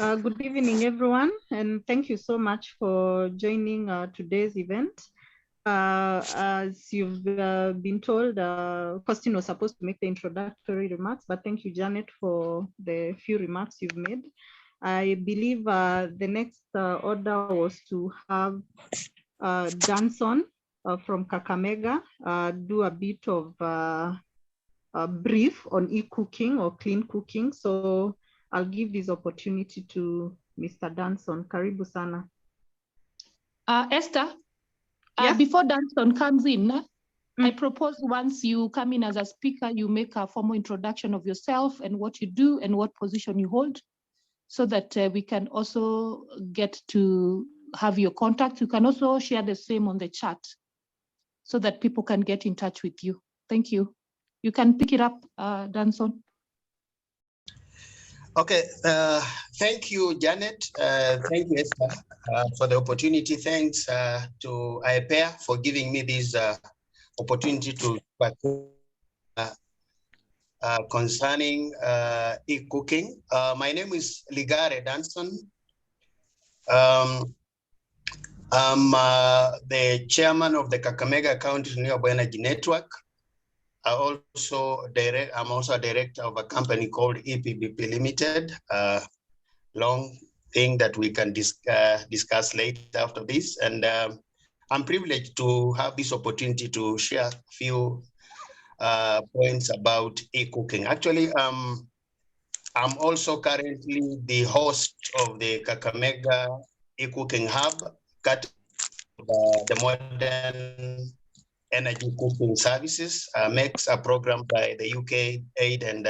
Good evening, everyone, and thank you so much for joining today's event. As you've been told, Costin was supposed to make the introductory remarks, but thank you, Janet, for the few remarks you've made. I believe the next order was to have Danson from Kakamega do a bit of a brief on e-cooking or clean cooking. So I'll give this opportunity to Mr. Danson. Karibu sana. Esther, Yes? before Danson comes in, I propose once you come in as a speaker, you make a formal introduction of yourself and what you do and what position you hold, so that we can also get to have your contact. You can also share the same on the chat so that people can get in touch with you. Thank you. You can pick it up, Danson. Okay, thank you, Janet. Thank you, Esther, for the opportunity. Thanks to IPEA for giving me this opportunity to concerning e-cooking. My name is Ligare Danson. I'm the chairman of the Kakamega County Renewable Energy Network. I'm also a director of a company called EPBP Limited. Long thing that we can discuss later after this. And I'm privileged to have this opportunity to share a few points about e-cooking. Actually, I'm also currently the host of the Kakamega e-cooking hub, the modern energy cooking services, makes a program by the UK Aid and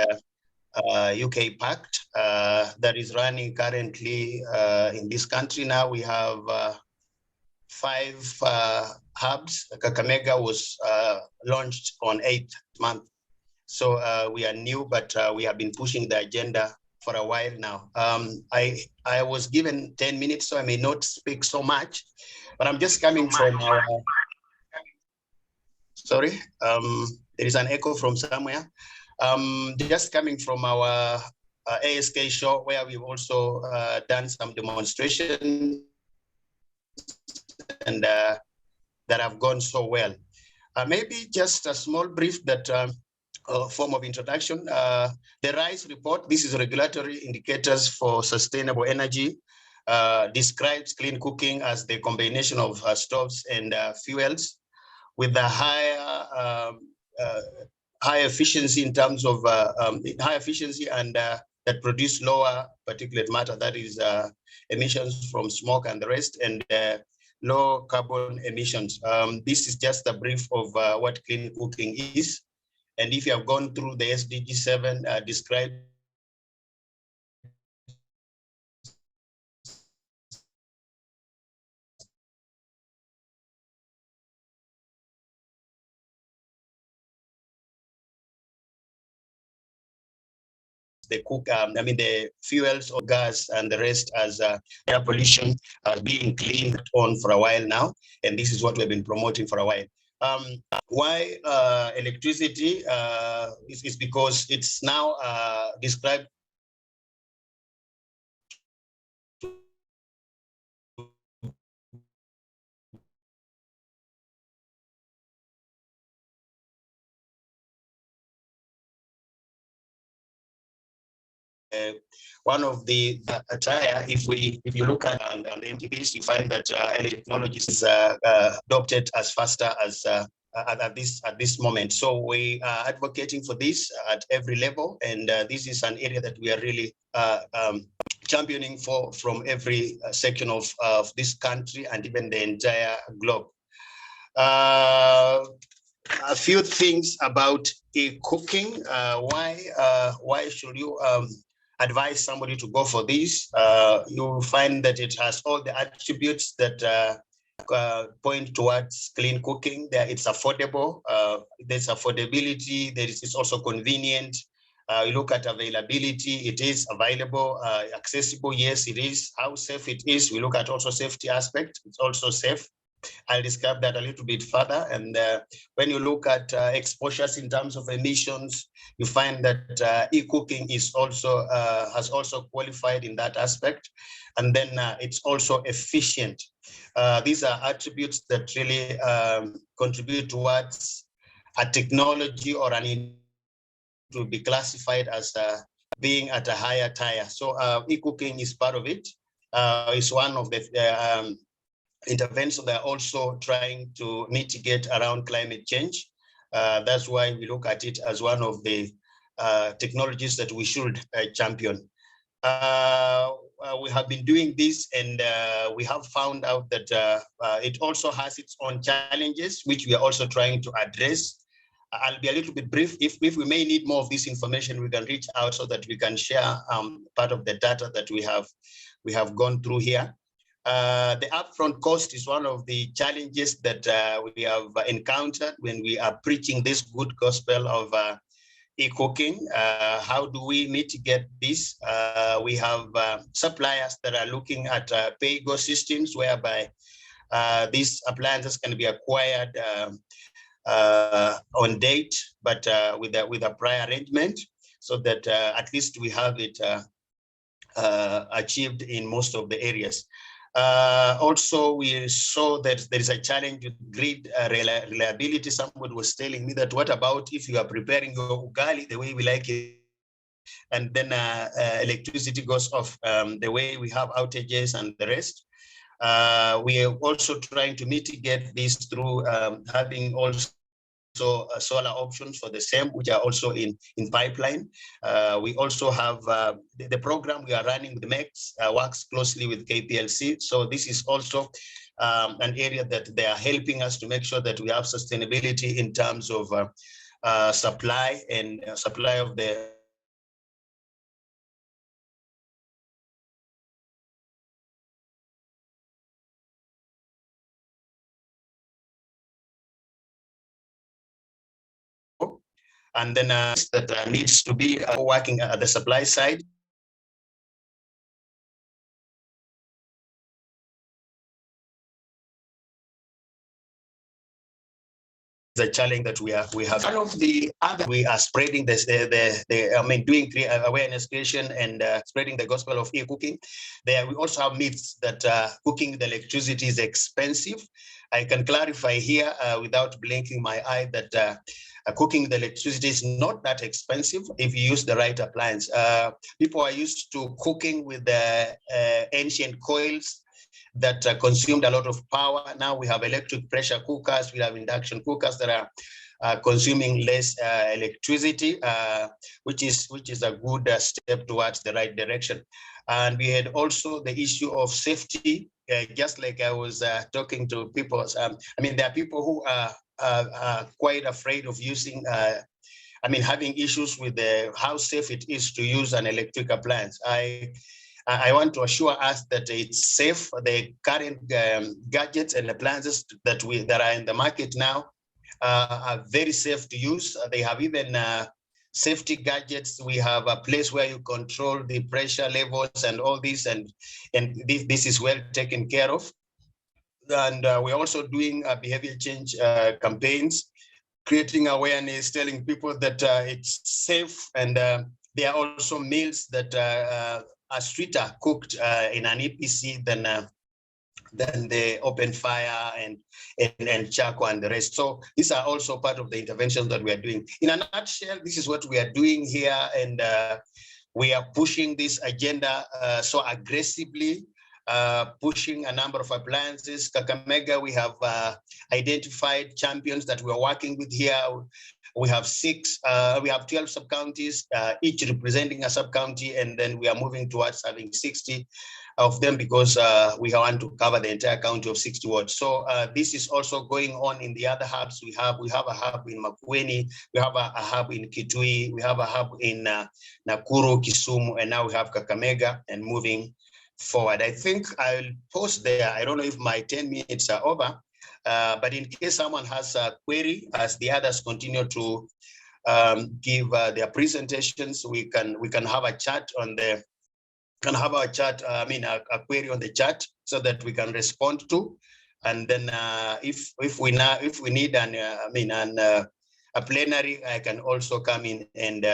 UK Pact that is running currently in this country. Now we have 5 hubs. Kakamega was launched on 8th month. So we are new, but we have been pushing the agenda for a while now. I was given 10 minutes, so I may not speak so much, but I'm just coming from our, sorry, there is an echo from somewhere. Just coming from our ASK show, where we've also done some demonstrations and that have gone so well. Maybe just a small brief that form of introduction. The RISE report, this is regulatory indicators for sustainable energy, describes clean cooking as the combination of stoves and fuels with a higher high efficiency in terms of high efficiency and that produce lower particulate matter, that is emissions from smoke and the rest, and low carbon emissions. This is just a brief of what clean cooking is. And if you have gone through the SDG 7 described the cook, the fuels or gas and the rest as air pollution being cleaned on for a while now. And this is what we've been promoting for a while. Why electricity is because it's now described one of the attire, if you look at the MTBs, you find that technology is adopted as faster as at this moment. So we are advocating for this at every level, and this is an area that we are really championing for from every section of this country and even the entire globe. A few things about e-cooking. Why should you advise somebody to go for this? You'll find that it has all the attributes that point towards clean cooking. It's affordable. There's affordability. It's also convenient. You look at availability. It is available, accessible. Yes, it is. How safe it is. We look at also safety aspect. It's also safe. I'll describe that a little bit further. And when you look at exposures in terms of emissions, you find that e-cooking is also has also qualified in that aspect. And then it's also efficient. These are attributes that really contribute towards a technology or an to be classified as being at a higher tier. So e-cooking is part of it. It's one of the interventions that are also trying to mitigate around climate change. That's why we look at it as one of the technologies that we should champion. We have been doing this, and we have found out that it also has its own challenges, which we are also trying to address. I'll be a little bit brief. If we may need more of this information, we can reach out so that we can share part of the data that we have gone through here. The upfront cost is one of the challenges that we have encountered when we are preaching this good gospel of e-cooking. How do we mitigate this? We have suppliers that are looking at pay-go systems whereby these appliances can be acquired on date, but with a prior arrangement, so that at least we have it achieved in most of the areas. Also, we saw that there is a challenge with grid reliability. Somebody was telling me that, what about if you are preparing your ugali the way we like it, and then electricity goes off, the way we have outages and the rest. We are also trying to mitigate this through having also solar options for the same, which are also in pipeline. We also have the program we are running with MEX works closely with KPLC. So this is also an area that they are helping us to make sure that we have sustainability in terms of supply and supply of the and then that needs to be working at the supply side. The challenge that we have. One of the other, we are spreading this, doing awareness creation and spreading the gospel of e-cooking. There, we also have myths that cooking with electricity is expensive. I can clarify here without blinking my eye that cooking with electricity is not that expensive if you use the right appliance. People are used to cooking with the ancient coils that consumed a lot of power. Now we have electric pressure cookers, we have induction cookers that are consuming less electricity, which is a good step towards the right direction. And we had also the issue of safety, just like I was talking to people. There are people who are quite afraid of using, having issues with how safe it is to use an electric appliance. I want to assure us that it's safe. The current gadgets and appliances that are in the market now are very safe to use. They have even safety gadgets. We have a place where you control the pressure levels and all this, and this is well taken care of. And we're also doing behavior change campaigns, creating awareness, telling people that it's safe, and there are also meals that are sweeter cooked in an EPC than the open fire and charcoal and the rest. So these are also part of the interventions that we are doing. In a nutshell, this is what we are doing here, and we are pushing this agenda so aggressively, pushing a number of appliances. Kakamega, we have identified champions that we are working with here. We have 12 sub-counties, each representing a sub-county, and then we are moving towards having 60 of them because we want to cover the entire county of 60 wards. So this is also going on in the other hubs. We have a hub in Makueni, we have a hub in Kitui, we have a hub in Nakuru, Kisumu, and now we have Kakamega, and moving forward. I think I'll pause there. I don't know if my 10 minutes are over. But in case someone has a query, as the others continue to give their presentations, we can have a chat on the a query on the chat so that we can respond to. And then if we need a plenary, I can also come in and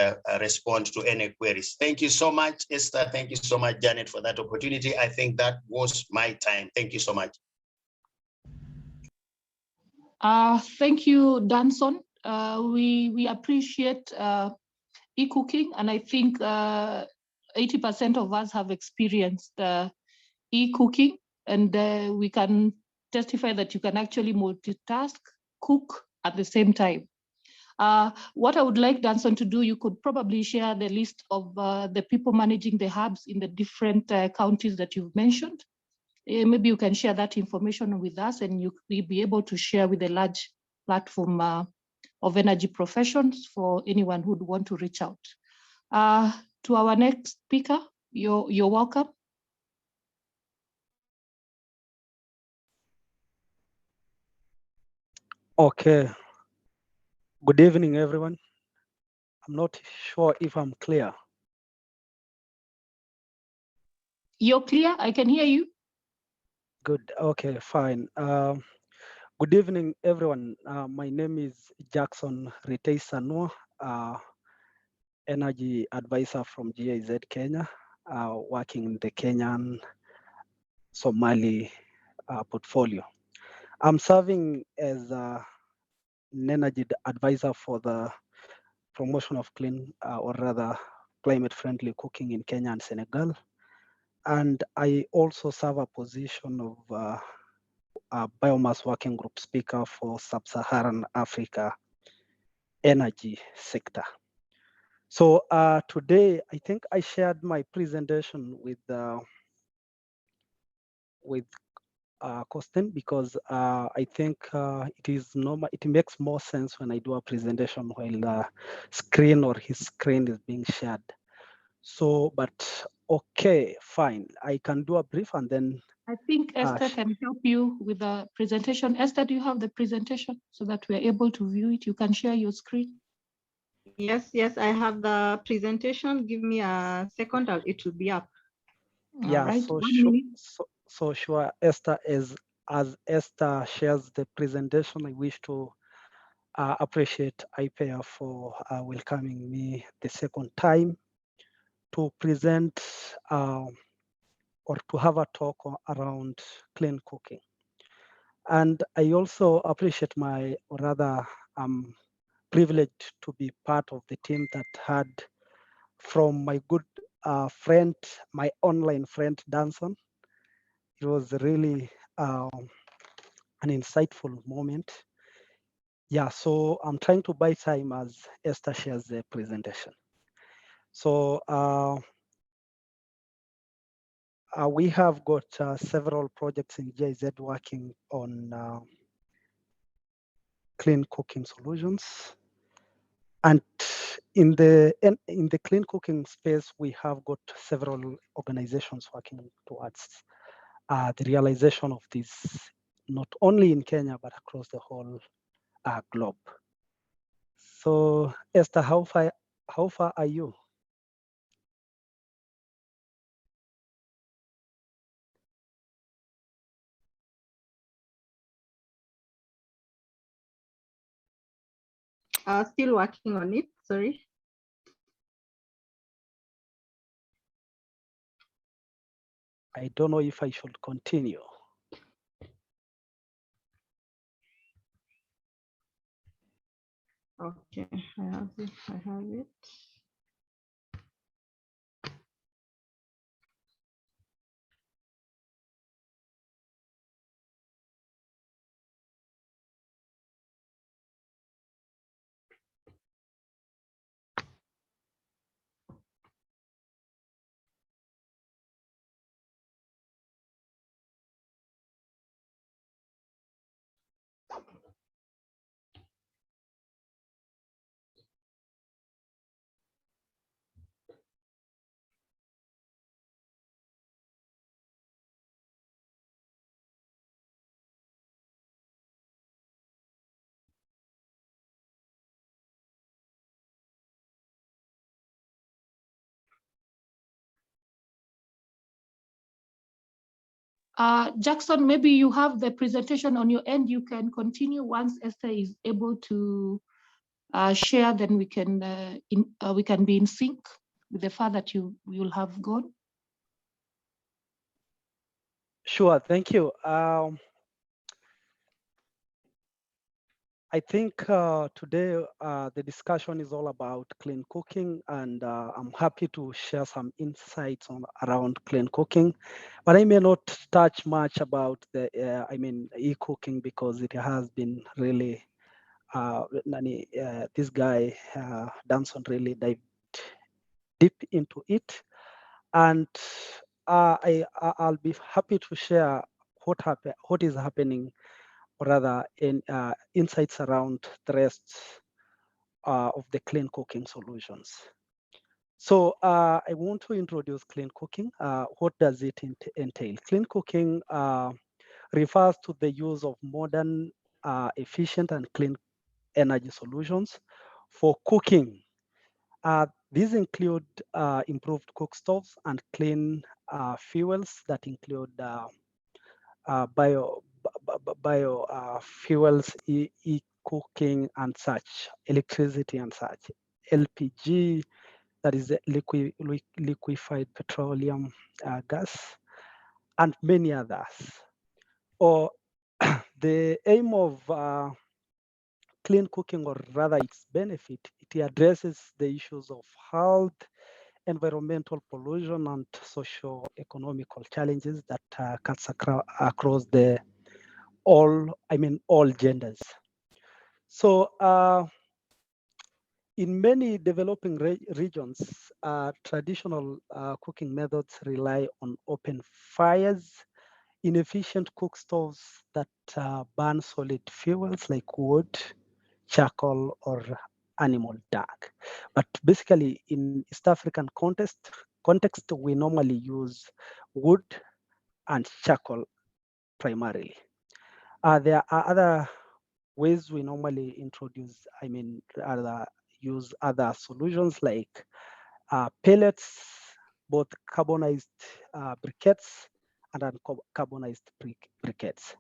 respond to any queries. Thank you so much, Esther. Thank you so much, Janet, for that opportunity. I think that was my time. Thank you so much. Thank you, Danson. We appreciate e-cooking, and I think 80% of us have experienced e-cooking, and we can testify that you can actually multitask, cook at the same time. What I would like Danson to do, you could probably share the list of the people managing the hubs in the different counties that you've mentioned. Maybe you can share that information with us, and we'll be able to share with a large platform of energy professions for anyone who'd want to reach out. To our next speaker, you're welcome. Okay. Good evening, everyone. I'm not sure if I'm clear. You're clear, I can hear you. Good, okay, fine. Good evening, everyone. My name is Jackson Ritei Sanua, energy advisor from GIZ Kenya, working in the Kenyan Somali portfolio. I'm serving as an energy advisor for the promotion of clean, or rather climate-friendly cooking in Kenya and Senegal. And I also serve a position of a biomass working group speaker for Sub-Saharan Africa energy sector. So today, I think I shared my presentation with Costin, because I think it is normal. It makes more sense when I do a presentation while the screen or his screen is being shared. So, but okay, fine. I can do a brief and then. I think Esther can help you with the presentation. Esther, do you have the presentation so that we're able to view it? You can share your screen. Yes, I have the presentation. Give me a second, it will be up. Yeah, right. so 1 minute. So sure, Esther, as Esther shares the presentation, I wish to appreciate IPEA for welcoming me the second time to present or to have a talk around clean cooking. And I also appreciate I'm privileged to be part of the team that had from my good friend, my online friend, Danson. It was really an insightful moment. Yeah, so I'm trying to buy time as Esther shares the presentation. So we have got several projects in GIZ working on clean cooking solutions. And in the clean cooking space, we have got several organizations working towards the realization of this, not only in Kenya, but across the whole globe. So Esther, how far are you? Still working on it, sorry. I don't know if I should continue. Okay, I have it. Jackson, maybe you have the presentation on your end. You can continue once Esther is able to share. Then we can be in sync with the far that you'll have gone. Sure, thank you. I think today the discussion is all about clean cooking, and I'm happy to share some insights around clean cooking. But I may not touch much about the, e-cooking, because it has been really, this guy, Danson, really dived deep into it. And I'll be happy to share what is happening, or rather in insights around the rest of the clean cooking solutions. So I want to introduce clean cooking. What does it entail? Clean cooking refers to the use of modern, efficient and clean energy solutions for cooking. These include improved cook stoves and clean fuels that include fuels, e-cooking and such, electricity and such, LPG, that is liquefied petroleum gas, and many others. Or the aim of clean cooking, or rather its benefit, it addresses the issues of health, environmental pollution, and socio-economical challenges that cuts across all genders. So in many developing regions, traditional cooking methods rely on open fires, inefficient cook stoves that burn solid fuels like wood, charcoal, or animal dung. But basically, in East African context, we normally use wood and charcoal primarily. There are other ways we normally use other solutions like pellets, both carbonized briquettes and uncarbonized briquettes.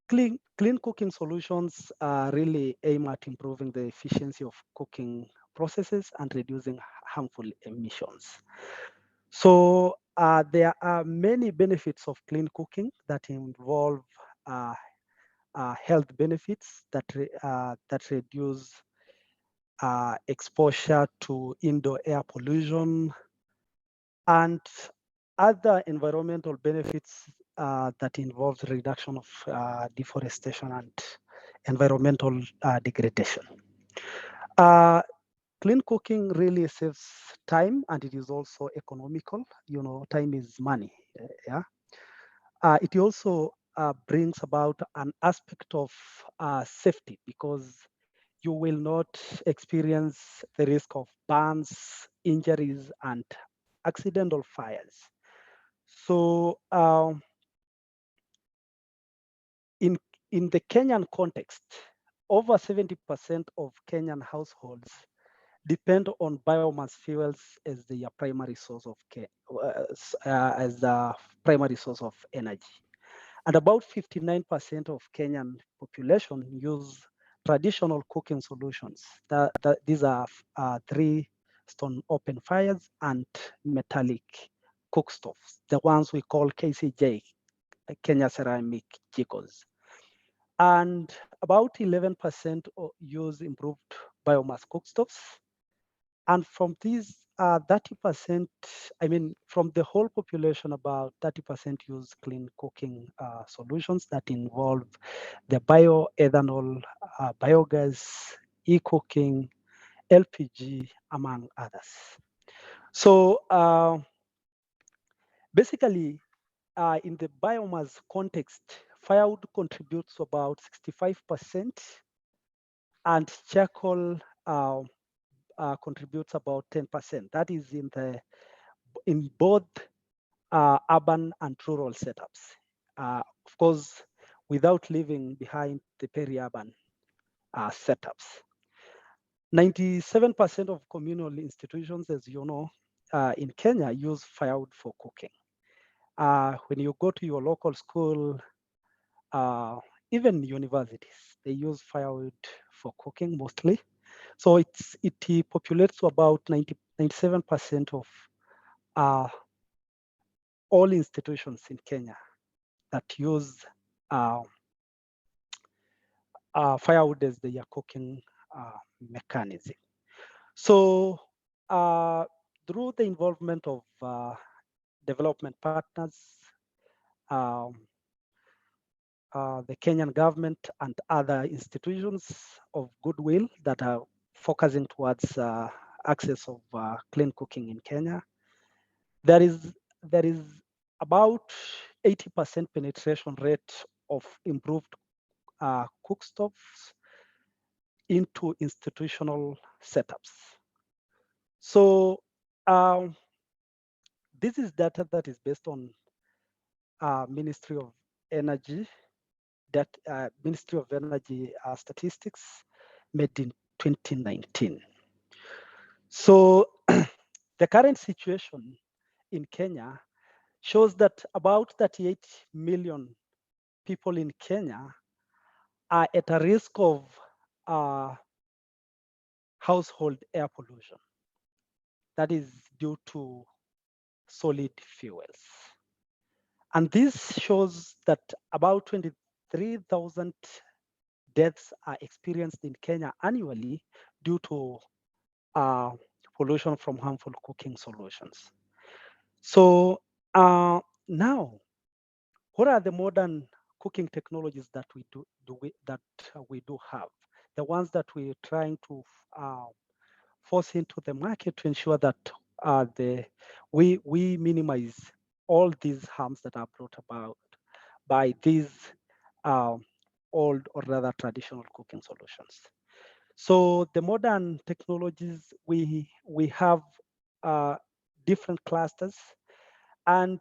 Clean cooking solutions really aim at improving the efficiency of cooking processes and reducing harmful emissions. So there are many benefits of clean cooking that involve health benefits that reduce exposure to indoor air pollution, and other environmental benefits that involves reduction of deforestation and environmental degradation. Clean cooking really saves time, and it is also economical. Time is money. It also brings about an aspect of safety, because you will not experience the risk of burns, injuries, and accidental fires. So in the Kenyan context, over 70% of Kenyan households depend on biomass fuels as their primary source of energy. And about 59% of Kenyan population use traditional cooking solutions. These are 3 stone open fires and metallic cook stoves, the ones we call KCJ, Kenya Ceramic Jikos. And about 11% use improved biomass cook stoves. And from these 30%, from the whole population, about 30% use clean cooking solutions that involve the bioethanol, biogas, e-cooking, LPG, among others. So basically, in the biomass context, firewood contributes to about 65%, and charcoal contributes about 10%. That is in both urban and rural setups. Of course, without leaving behind the peri-urban setups. 97% of communal institutions, as you know, in Kenya use firewood for cooking. when you go to your local school, even universities, they use firewood for cooking mostly. So it populates to about 97% of all institutions in Kenya that use firewood as their cooking mechanism. So through the involvement of development partners, the Kenyan government and other institutions of goodwill that are focusing towards access of clean cooking in Kenya, there is about 80% penetration rate of improved cook stoves into institutional setups. So this is data that is based on Ministry of Energy, Ministry of Energy statistics made in 2019. So the current situation in Kenya shows that about 38 million people in Kenya are at a risk of household air pollution. That is due to solid fuels. And this shows that about 23,000 deaths are experienced in Kenya annually due to pollution from harmful cooking solutions. So now, what are the modern cooking technologies that we do have? The ones that we're trying to force into the market to ensure that we minimize all these harms that are brought about by these old or rather traditional cooking solutions. So the modern technologies, we have different clusters, and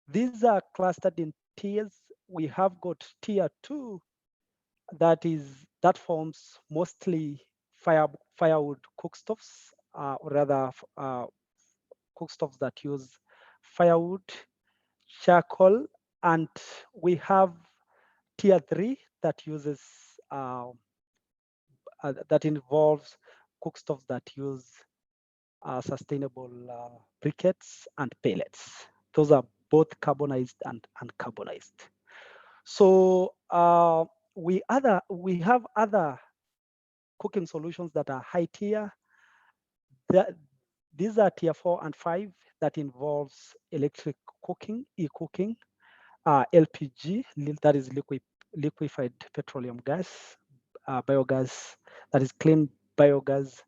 these are clustered in tiers. We have got tier 2 that forms mostly firewood cookstoves, or rather cookstoves that use firewood, charcoal, and we have tier 3 that uses that involves cookstoves that use sustainable briquettes and pellets. Those are both carbonized and uncarbonized. So we have other cooking solutions that are high tier. These are tier 4 and 5 that involves electric cooking, e-cooking, LPG, that is liquefied petroleum gas, biogas, that is clean biogas,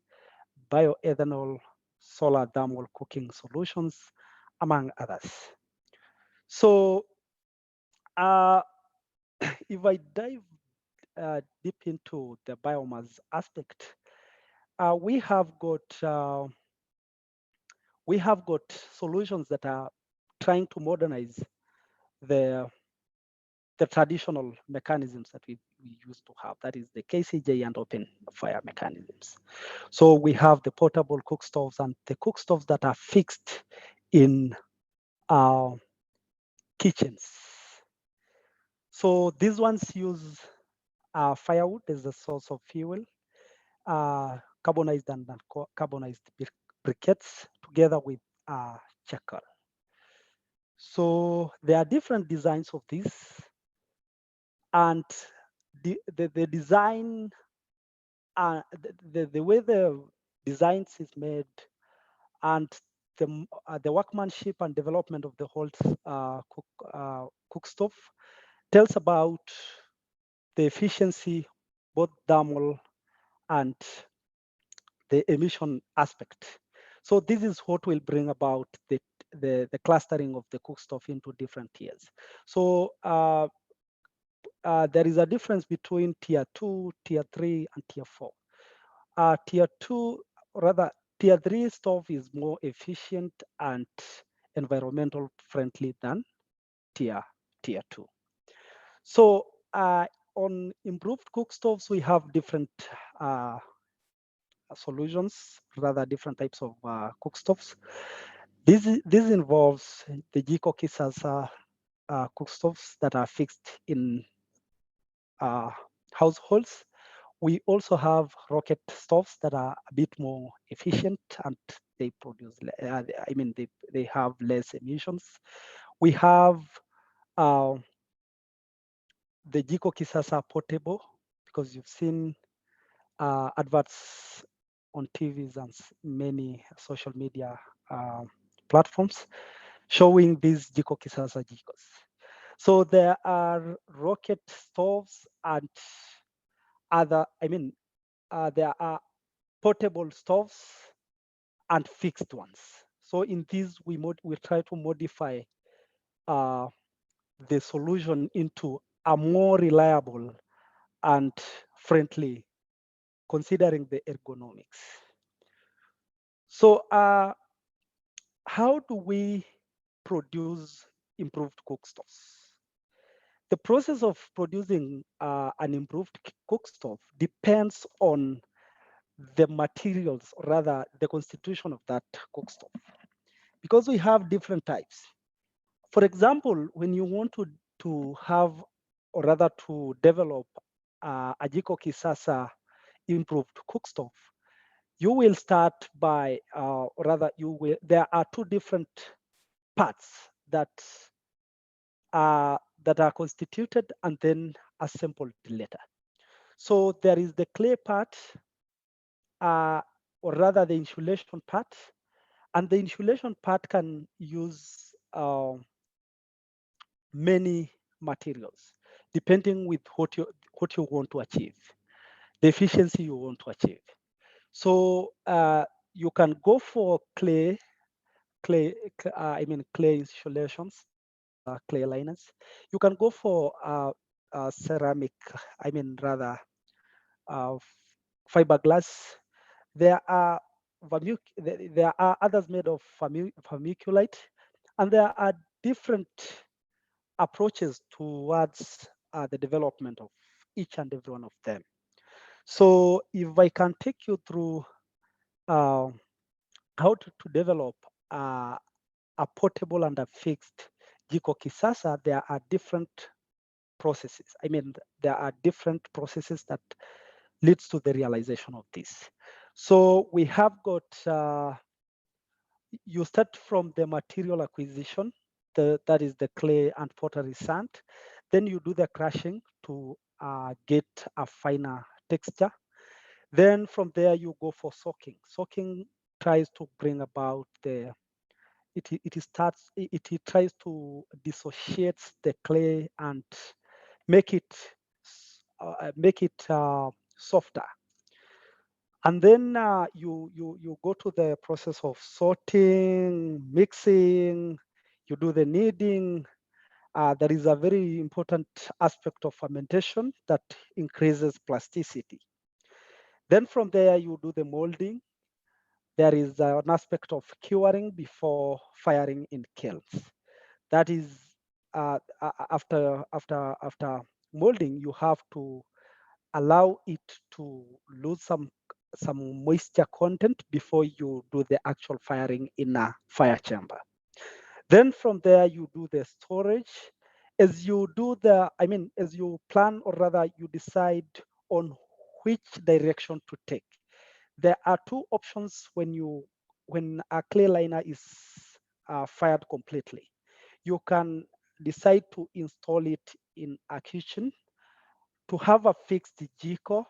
bioethanol, solar thermal cooking solutions, among others. So if I dive deep into the biomass aspect, we have got solutions that are trying to modernize the traditional mechanisms that we used to have, that is the KCJ and open fire mechanisms. So we have the portable cook stoves and the cook stoves that are fixed in our kitchens. So these ones use firewood as a source of fuel, carbonized and uncarbonized briquettes together with charcoal. So there are different designs of these, and the design, the way the designs is made, and the workmanship and development of the whole cook stove tells about the efficiency, both thermal and the emission aspect. So this is what will bring about the clustering of the cook stove into different tiers. So there is a difference between tier 2, tier 3, and tier 4. Tier 2, rather, tier 3 stove is more efficient and environmental friendly than tier 2. So on improved cook stoves, we have different solutions, rather different types of cook stoves. This involves the Jiko Kisasa cookstoves that are fixed in households. We also have rocket stoves that are a bit more efficient and they produce, they have less emissions. We have the Jiko Kisasa portable, because you've seen adverts on TVs and many social media platforms showing these Jiko Kisasa Jikos. So there are rocket stoves and other, there are portable stoves and fixed ones. So in these, we try to modify the solution into a more reliable and friendly, considering the ergonomics. So how do we produce improved cookstoves? The process of producing an improved cookstove depends on the materials, or rather the constitution of that cookstove, because we have different types. For example, when you want to have, or rather to develop a Jiko Kisasa improved cookstove, you will start by, there are two different parts that are constituted and then assembled later. So there is the clay part, or rather the insulation part, and the insulation part can use many materials depending with what you want to achieve, the efficiency you want to achieve. So you can go for clay insulations, clay liners. You can go for ceramic, fiberglass. There are others made of vermiculite, and there are different approaches towards the development of each and every one of them. So if I can take you through how to develop a portable and a fixed Jiko Kisasa, there are different processes. There are different processes that leads to the realization of this. So we have got, you start from the material acquisition, that is the clay and pottery sand. Then you do the crushing to get a finer texture. Then from there you go for soaking. Soaking tries to bring about it tries to dissociate the clay and make it softer. And then you go to the process of sorting, mixing, you do the kneading. There is a very important aspect of fermentation that increases plasticity. Then from there, you do the molding. There is an aspect of curing before firing in kilns. That is, after molding, you have to allow it to lose some moisture content before you do the actual firing in a fire chamber. Then from there, you do the storage. As you do as you plan, or rather you decide on which direction to take. There are two options when a clay liner is fired completely. You can decide to install it in a kitchen, to have a fixed Jiko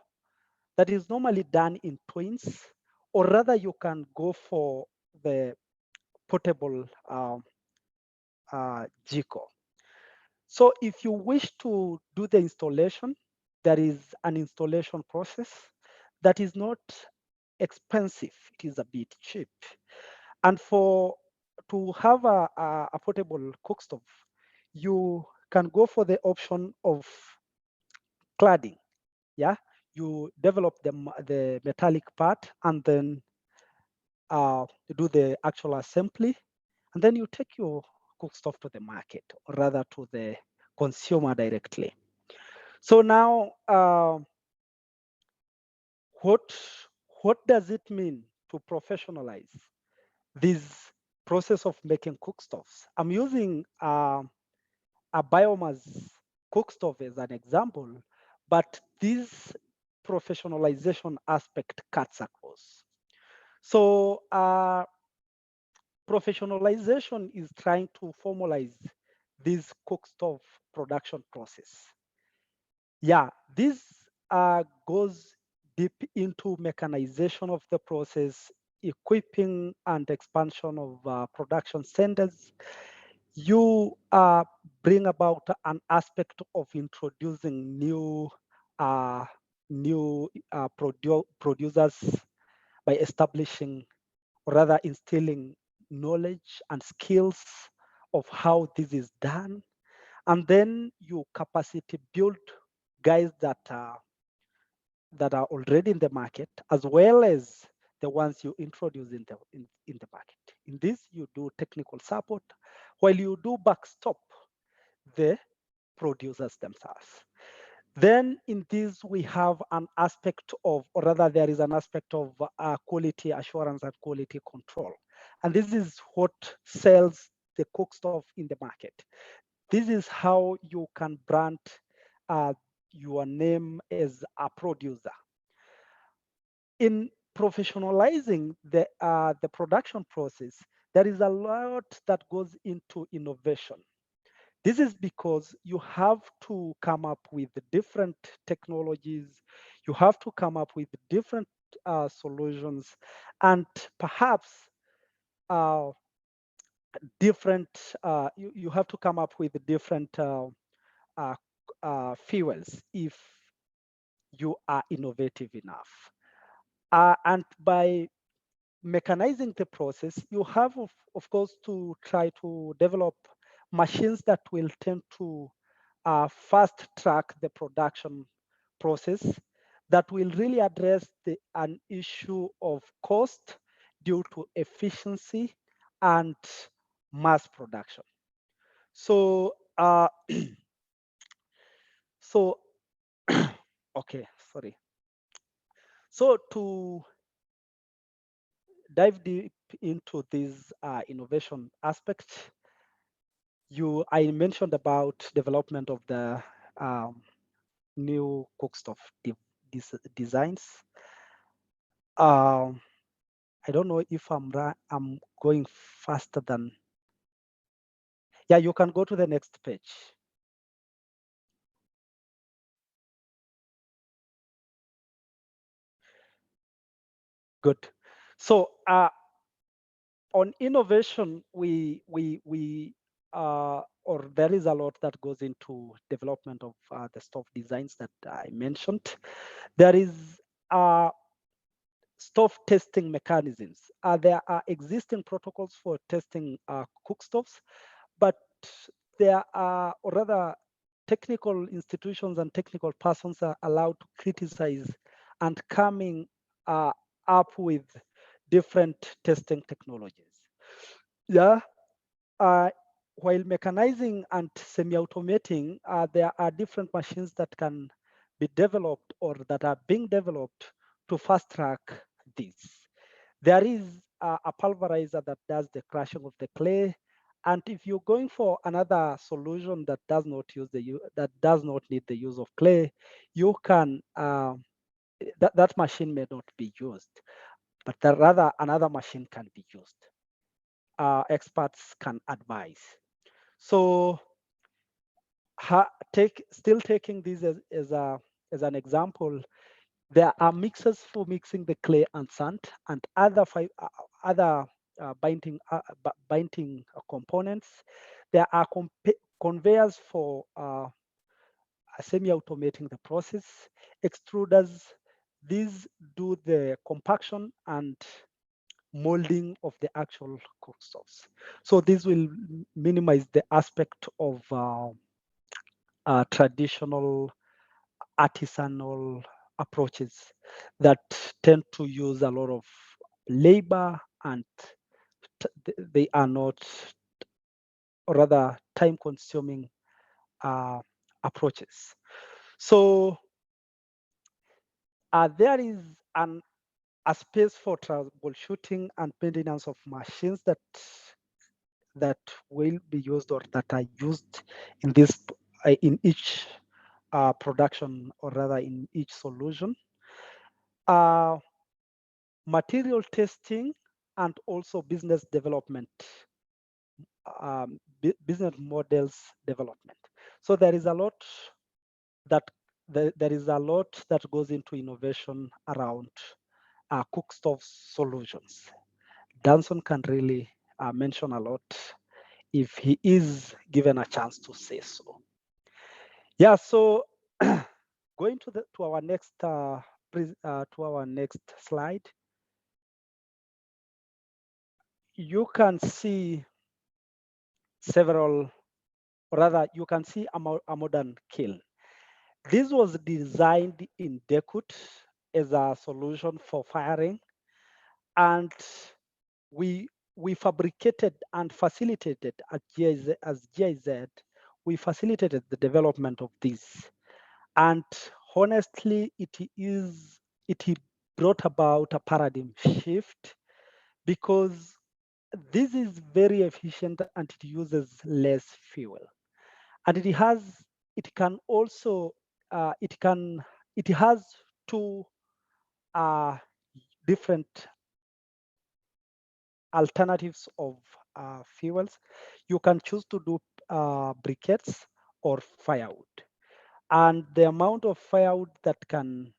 that is normally done in twins, or rather you can go for the portable Jiko. So if you wish to do the installation, there is an installation process that is not expensive. It is a bit cheap. And to have a portable cookstove, you can go for the option of cladding. Yeah, you develop the metallic part and then do the actual assembly, and then you take your cookstove to the market, or rather to the consumer directly. So now, what does it mean to professionalize this process of making cookstoves. I'm using a biomass cookstove as an example, but this professionalization aspect cuts across. So professionalization is trying to formalize this cookstove production process. Yeah, this goes deep into mechanization of the process, equipping and expansion of production centers. You bring about an aspect of introducing new producers by establishing, or rather instilling knowledge and skills of how this is done. And then you capacity build guys that are already in the market, as well as the ones you introduce in the market. In this, you do technical support, while you do backstop the producers themselves. Then in this, we have an aspect of, or rather there is an aspect of quality assurance and quality control. And this is what sells the cookstove in the market. This is how you can brand your name as a producer. In professionalizing the production process, there is a lot that goes into innovation. This is because you have to come up with different technologies, you have to come up with different solutions, and perhaps you have to come up with different fuels if you are innovative enough. And by mechanizing the process, you have, of course, to try to develop machines that will tend to fast track the production process, that will really address an issue of cost due to efficiency and mass production. So, okay, sorry. So to dive deep into this innovation aspect, I mentioned about development of the new cookstove designs. I don't know if I'm going faster than. Yeah, you can go to the next page. Good. So on innovation, or there is a lot that goes into development of the stove designs that I mentioned. There is stove testing mechanisms. There are existing protocols for testing cookstoves, but there are, or rather, technical institutions and technical persons are allowed to criticize and coming up with different testing technologies. Yeah, while mechanizing and semi-automating, there are different machines that can be developed or that are being developed to fast track this. There is a pulverizer that does the crushing of the clay. And if you're going for another solution that does not need the use of clay, you can that machine may not be used, but rather another machine can be used. Experts can advise. So still taking this as an example, there are mixers for mixing the clay and sand and other binding components. There are conveyors for semi-automating the process. Extruders, these do the compaction and molding of the actual cookstoves. So this will minimize the aspect of traditional artisanal approaches that tend to use a lot of labor, and they are not, or rather, time-consuming approaches. So there is a space for troubleshooting and maintenance of machines that that will be used or that are used in this in each production, or rather in each solution. Material testing and also business development, business models development. So there is a lot that goes into innovation around cookstove solutions. Danson can really mention a lot if he is given a chance to say so. Yeah, so going to our next slide, you can see several, or rather, you can see a modern kiln. This was designed in Dekut as a solution for firing, and we fabricated and facilitated at GIZ. We facilitated the development of this, and honestly, it brought about a paradigm shift, because this is very efficient and it uses less fuel, and it has two different alternatives of fuels. You can choose to do briquettes or firewood, and the amount of firewood that can,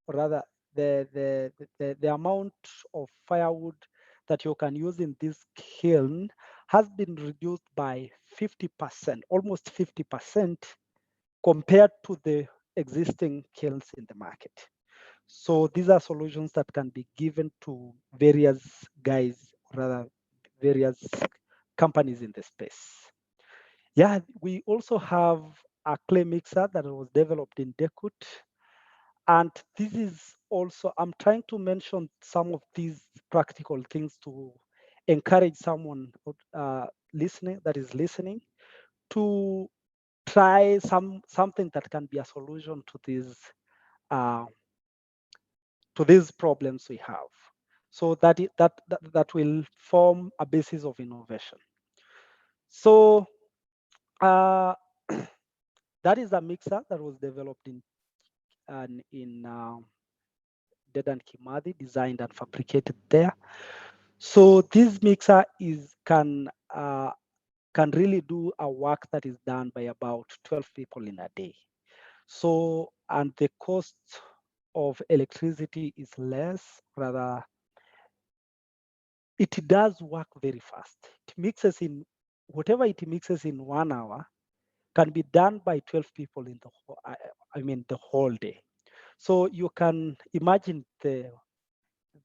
or rather the amount of firewood that you can use in this kiln has been reduced by 50%, almost 50%, compared to the existing kilns in the market. So these are solutions that can be given to various guys, or rather various companies in the space. Yeah, we also have a clay mixer that was developed in Dekut. And this is also, I'm trying to mention some of these practical things to encourage someone listening to try something that can be a solution to these problems we have. So that will form a basis of innovation. So that is a mixer that was developed in Dedan Kimathi, designed and fabricated there. So this mixer can really do a work that is done by about 12 people in a day. So, and the cost of electricity is less, rather, it does work very fast. It mixes in, whatever it mixes in 1 hour can be done by 12 people in the whole day. So you can imagine the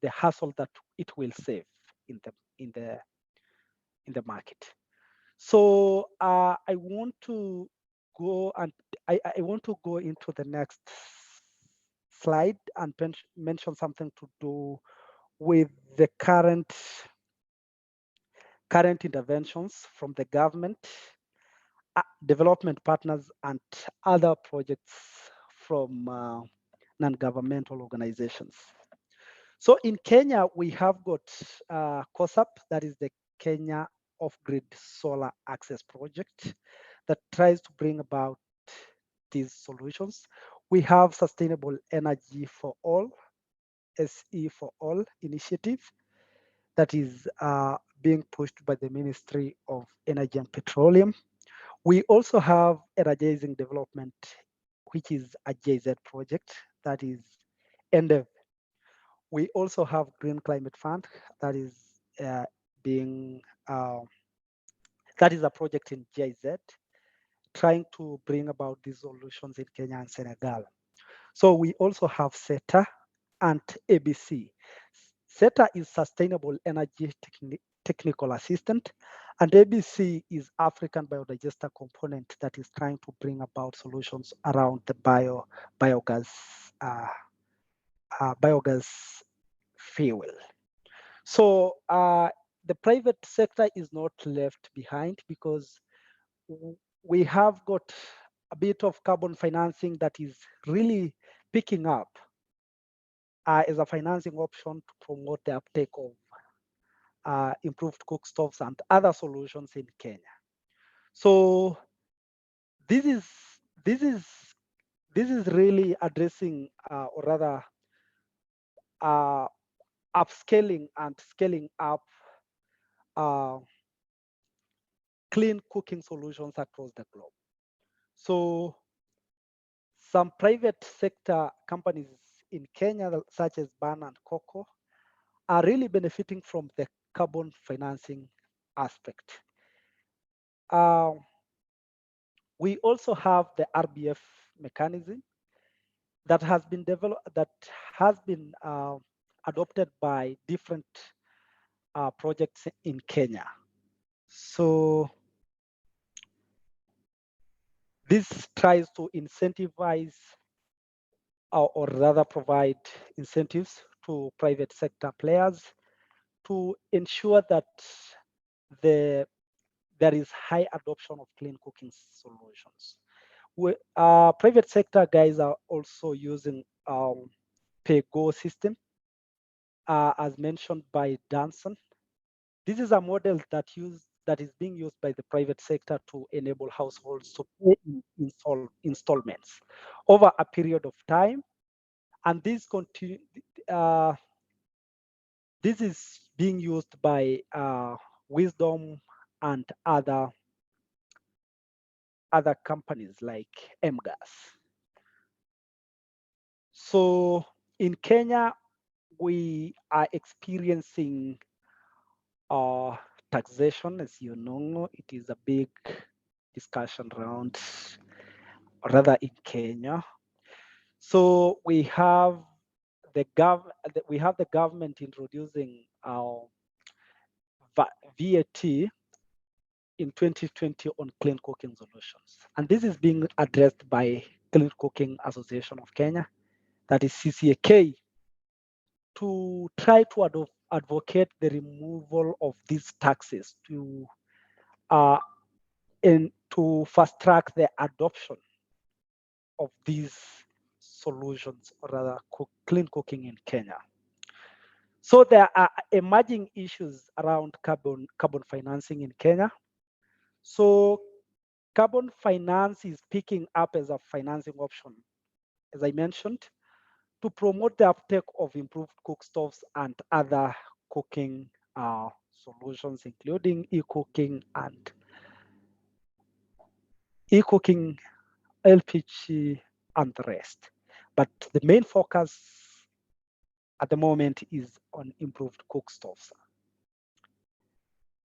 hassle that it will save in the market. So I want to go into the next slide and mention something to do with the current interventions from the government, development partners, and other projects from non-governmental organizations. So in Kenya, we have got KOSAP, that is the Kenya Off-Grid Solar Access Project, that tries to bring about these solutions. We have Sustainable Energy for All, SE for All initiative that is being pushed by the Ministry of Energy and Petroleum. We also have Energizing Development, which is a GIZ project that is ENDEV. We also have Green Climate Fund that is that is a project in GIZ trying to bring about these solutions in Kenya and Senegal. So we also have SETA and ABC. SETA is Sustainable Energy Technical Assistant, and ABC is African Biodigester Component that is trying to bring about solutions around the biogas fuel. So the private sector is not left behind, because we have got a bit of carbon financing that is really picking up as a financing option to promote the uptake of improved cook stoves and other solutions in Kenya. So this is really addressing or rather upscaling and scaling up clean cooking solutions across the globe. So some private sector companies in Kenya, such as Ban and Coco, are really benefiting from the carbon financing aspect. We also have the RBF mechanism that has been developed, that has been adopted by different projects in Kenya. So this tries to incentivize or rather provide incentives to private sector players to ensure that there is high adoption of clean cooking solutions. Private sector guys are also using pay-go system, as mentioned by Danson. This is a model that is being used by the private sector to enable households to pay in installments over a period of time, and this is being used by Wisdom and other companies like MGAS. So in Kenya, we are experiencing taxation. As you know, it is a big discussion around, rather, in Kenya. So we have the government introducing VAT in 2020 on clean cooking solutions, and this is being addressed by Clean Cooking Association of Kenya, that is CCAK, to try to advocate the removal of these taxes to fast track the adoption of these solutions, or rather clean cooking in Kenya. So there are emerging issues around carbon financing in Kenya. So carbon finance is picking up as a financing option, as I mentioned, to promote the uptake of improved cook stoves and other cooking solutions, including e-cooking and LPG, and the rest. But the main focus at the moment is on improved cook stoves,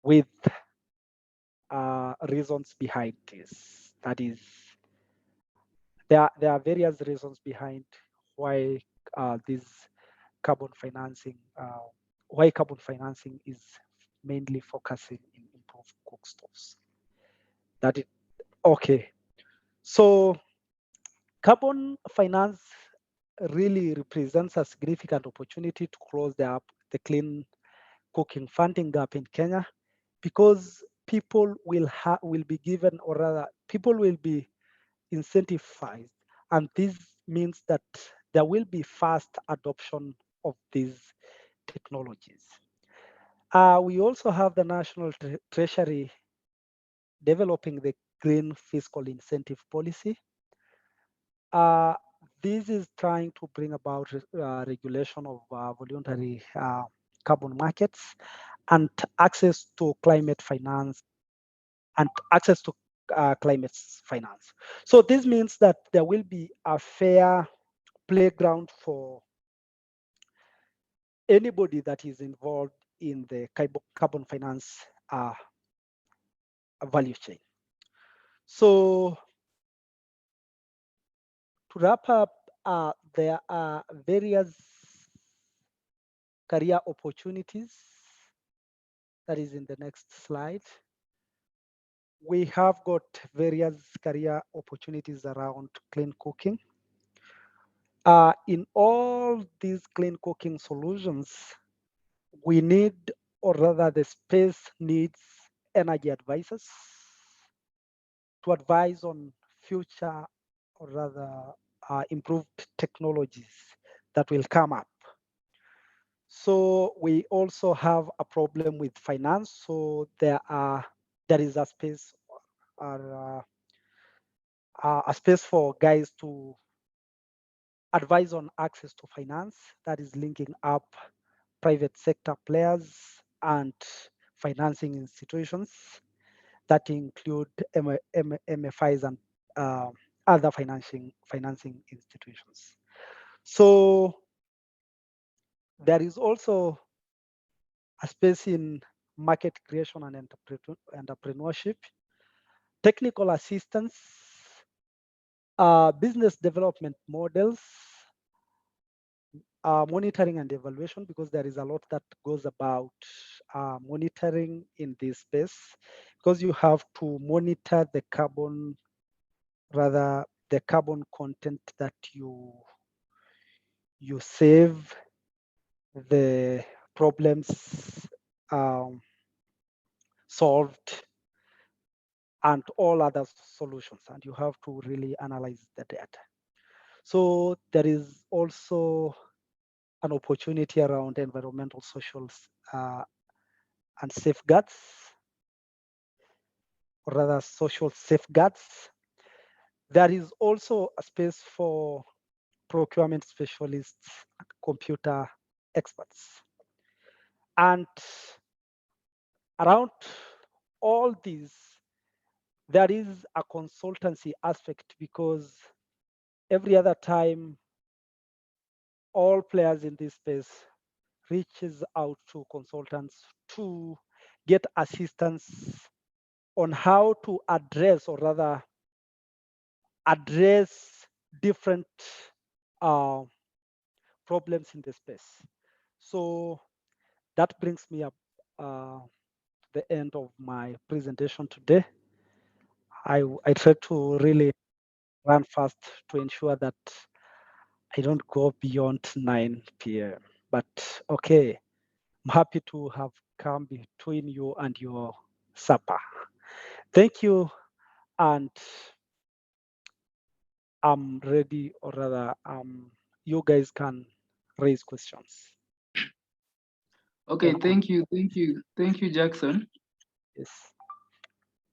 with reasons behind this. That is, there are various reasons behind why this carbon financing, is mainly focusing in improved cook stoves. Okay. So carbon finance really represents a significant opportunity to close the clean cooking funding gap in Kenya, because people will be given, or rather, people will be incentivized, and this means that there will be fast adoption of these technologies. We also have the National Treasury developing the Green Fiscal Incentive Policy. This is trying to bring about regulation of voluntary carbon markets and access to climate finance So this means that there will be a fair playground for anybody that is involved in the carbon finance value chain. So to wrap up, there are various career opportunities. That is in the next slide. We have got various career opportunities around clean cooking. In all these clean cooking solutions, we need, or rather the space needs, energy advisors to advise on future, or rather improved technologies that will come up. So we also have a problem with finance. So there is a space or a space for guys to advise on access to finance that is linking up private sector players and financing institutions that include MFIs and other financing institutions. So there is also a space in market creation and entrepreneurship, technical assistance, business development models, monitoring and evaluation, because there is a lot that goes about monitoring in this space, because you have to monitor the carbon content that you save, the problems solved, and all other solutions, and you have to really analyze the data. So there is also an opportunity around environmental, social, and safeguards, or rather social safeguards. There is also a space for procurement specialists and computer experts. And around all these, there is a consultancy aspect, because every other time all players in this space reaches out to consultants to get assistance on how to address, or rather address, different problems in the space. So that brings me up the end of my presentation today. I try to really run fast to ensure that I don't go beyond 9 p.m. But okay, I'm happy to have come between you and your supper. Thank you, and I'm ready, or rather, you guys can raise questions. Okay, thank you, Jackson. Yes.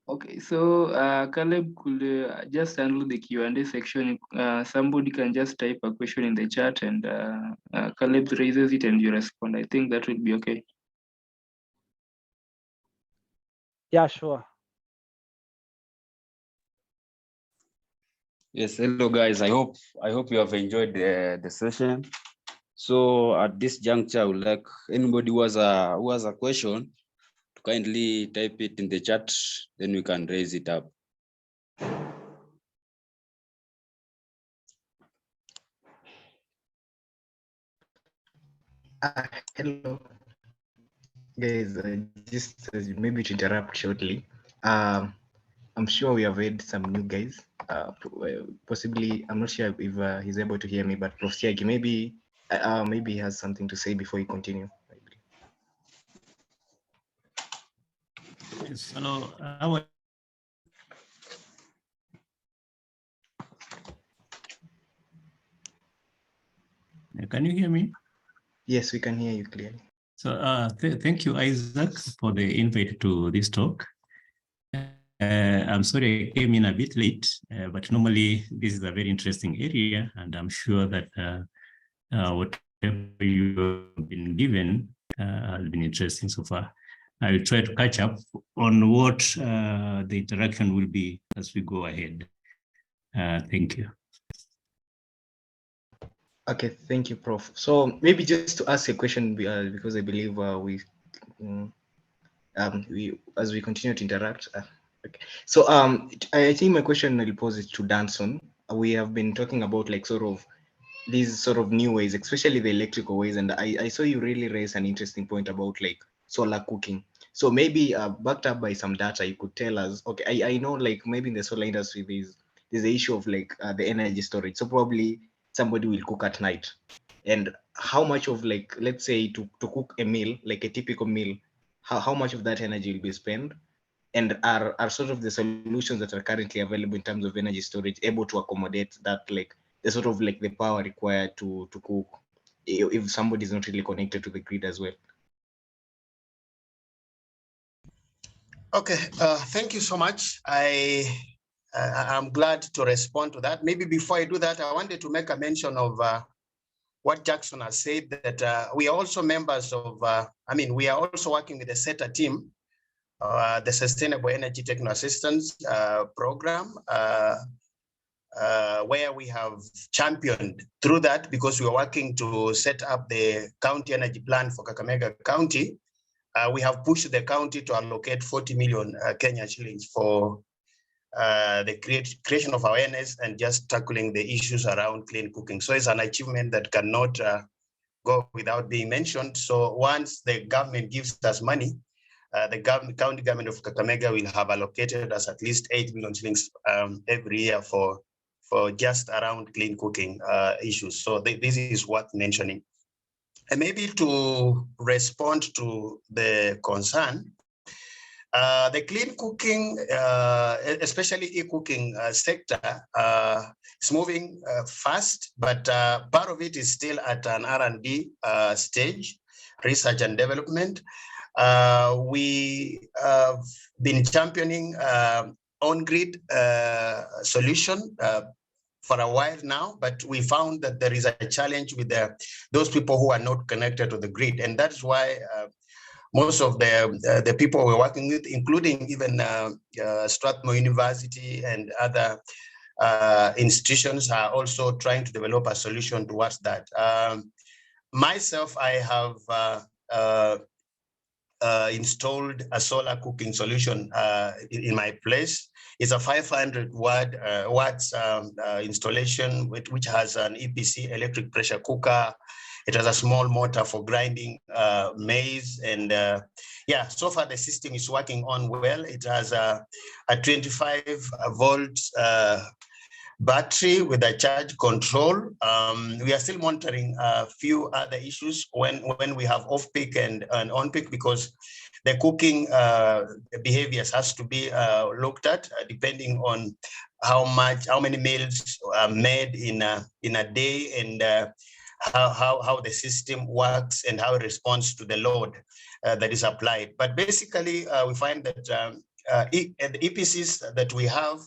Okay, so Caleb could just handle the Q&A section. Somebody can just type a question in the chat, and Caleb raises it and you respond. I think that will be okay. Yeah, sure. Yes, hello guys. I hope you have enjoyed the session. So at this juncture, I would like anybody who has a question to kindly type it in the chat, then we can raise it up. Hello, guys. Just maybe to interrupt shortly. I'm sure we have had some new guys. Possibly, I'm not sure if he's able to hear me, but Prof. Siagi, maybe he has something to say before he continue. Yes, hello. Can you hear me? Yes, we can hear you clearly. So thank you, Isaac, for the invite to this talk. I'm sorry I came in a bit late, but normally this is a very interesting area, and I'm sure that whatever you have been given has been interesting so far. I will try to catch up on what the interaction will be as we go ahead. Thank you. Okay, thank you, Prof. So maybe just to ask a question, because I believe as we continue to interact. Okay. So I think my question will pose it to Danson. We have been talking about like sort of these sort of new ways, especially the electrical ways, and I saw you really raise an interesting point about like solar cooking. So maybe backed up by some data, you could tell us. Okay, I know like maybe in the solar industry there's the issue of like the energy storage. So probably somebody will cook at night, and how much of like, let's say to cook a meal, like a typical meal, how much of that energy will be spent, and are sort of the solutions that are currently available in terms of energy storage able to accommodate that, like the sort of like the power required to cook if somebody is not really connected to the grid as well? Okay, thank you so much. I'm glad to respond to that. Maybe before I do that, I wanted to make a mention of what Jackson has said, that we are also members of, we are also working with the SETA team, the Sustainable Energy Techno Assistance Program, where we have championed through that, because we are working to set up the county energy plan for Kakamega County. We have pushed the county to allocate 40 million Kenya shillings for the creation of awareness and just tackling the issues around clean cooking. So it's an achievement that cannot go without being mentioned. So once the government gives us money, the county government of Kakamega will have allocated us at least 8 million shillings every year for just around clean cooking issues. So this is worth mentioning. And maybe to respond to the concern, the clean cooking, especially e-cooking sector, is moving fast, but part of it is still at an R&D stage, research and development. We have been championing on-grid solution for a while now, but we found that there is a challenge with those people who are not connected to the grid. And that's why most of the people we're working with, including even Strathmore University and other institutions, are also trying to develop a solution towards that. Myself, I have installed a solar cooking solution in my place. It's a 500 watts installation, which has an EPC electric pressure cooker. It has a small motor for grinding maize, and yeah, so far the system is working on well. It has a 25 volt battery with a charge control. We are still monitoring a few other issues when we have off-peak and on-peak, because the cooking behaviors has to be looked at depending on how many meals are made in a day, and how the system works and how it responds to the load that is applied. But basically, we find that the EPCs that we have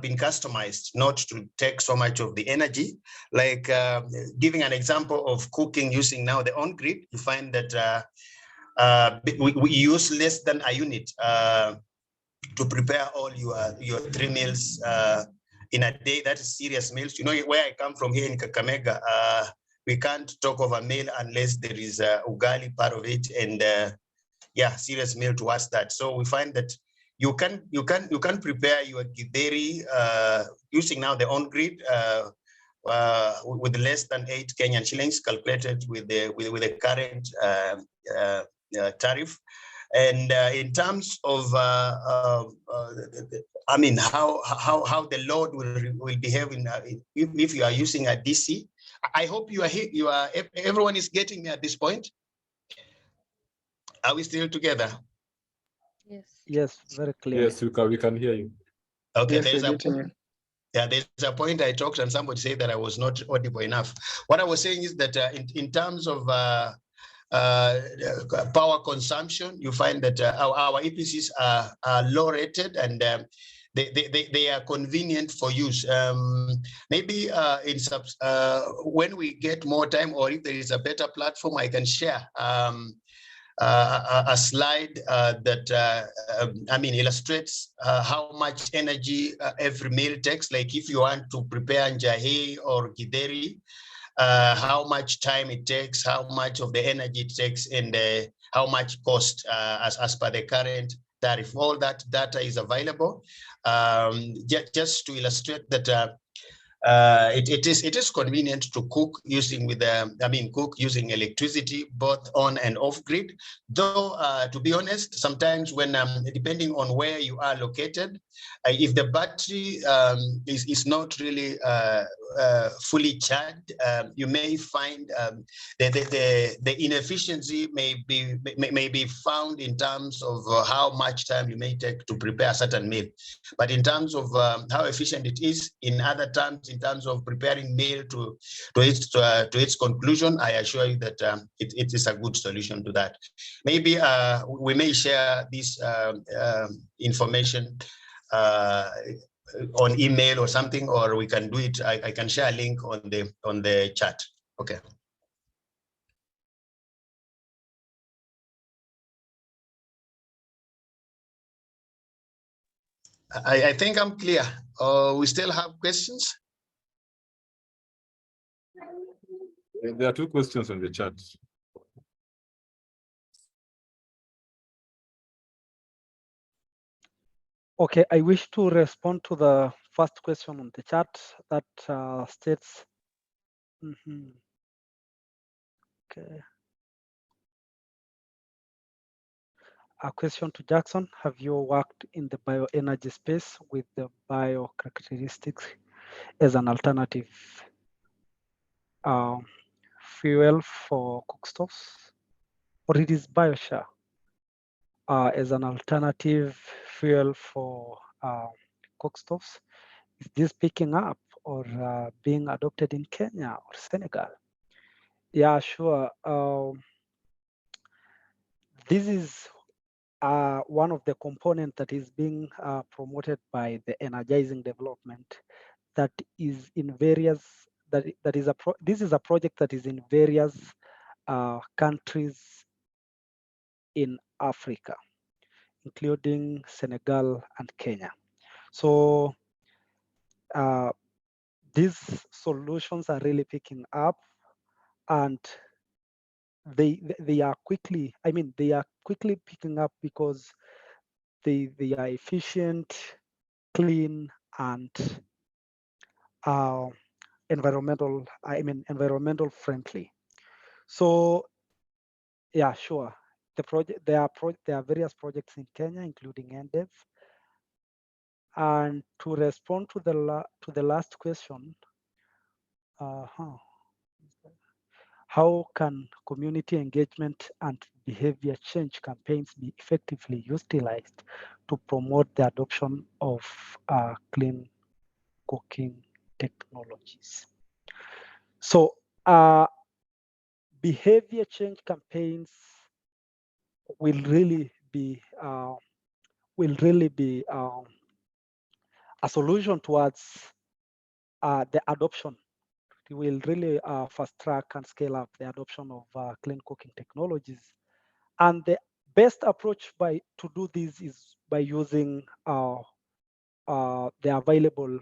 been customized not to take so much of the energy. Like giving an example of cooking using now the on-grid, you find that we use less than a unit to prepare all your 3 meals in a day. That is serious meals. You know, where I come from here in Kakamega, we can't talk of a meal unless there is a ugali part of it, and yeah, serious meal towards that. So we find that you can prepare your githeri using now the on-grid with less than 8 Kenyan shillings calculated with the current tariff. And in terms of how the load will behave if you are using a DC. I hope everyone is getting me at this point. Are we still together? Yes. Yes, very clear. Yes, we can hear you. Okay, Yes, there's a point I talked and somebody said that I was not audible enough. What I was saying is that in terms of power consumption, you find that our EPCs are low rated, and they are convenient for use. Maybe when we get more time, or if there is a better platform, I can share a slide that illustrates how much energy every meal takes. Like if you want to prepare njahi or githeri, how much time it takes, how much of the energy it takes, and how much cost as per the current tariff. All that data is available. Just to illustrate that it is convenient to cook using using electricity both on and off grid. Though to be honest, sometimes when depending on where you are located, if the battery is not really fully charged, you may find the inefficiency may be found in terms of how much time you may take to prepare a certain meal. But in terms of how efficient it is, in other terms, in terms of preparing meal to its conclusion, I assure you that it is a good solution to that. Maybe we may share this information on email or something, or we can do it. I can share a link on the chat. Okay. I think I'm clear. We still have questions? There are two questions on the chat. Okay, I wish to respond to the first question on the chat that states, okay. A question to Jackson: have you worked in the bioenergy space with the bio characteristics as an alternative fuel for cookstoves, or it is biochar as an alternative fuel for cookstoves? Is this picking up or being adopted in Kenya or Senegal? Yeah, sure. This is one of the components that is being promoted by the Energizing Development that is in various, this is a project that is in various countries in Africa, including Senegal and Kenya. So these solutions are really picking up, and they are quickly, they are quickly picking up because they are efficient, clean, and environmental friendly. So yeah, sure. The project, there are various projects in Kenya, including NDEV. And to respond to the last question, how can community engagement and behavior change campaigns be effectively utilized to promote the adoption of clean cooking technologies? So behavior change campaigns will really be a solution towards the adoption. It will really fast track and scale up the adoption of clean cooking technologies. And the best approach to do this is by using the available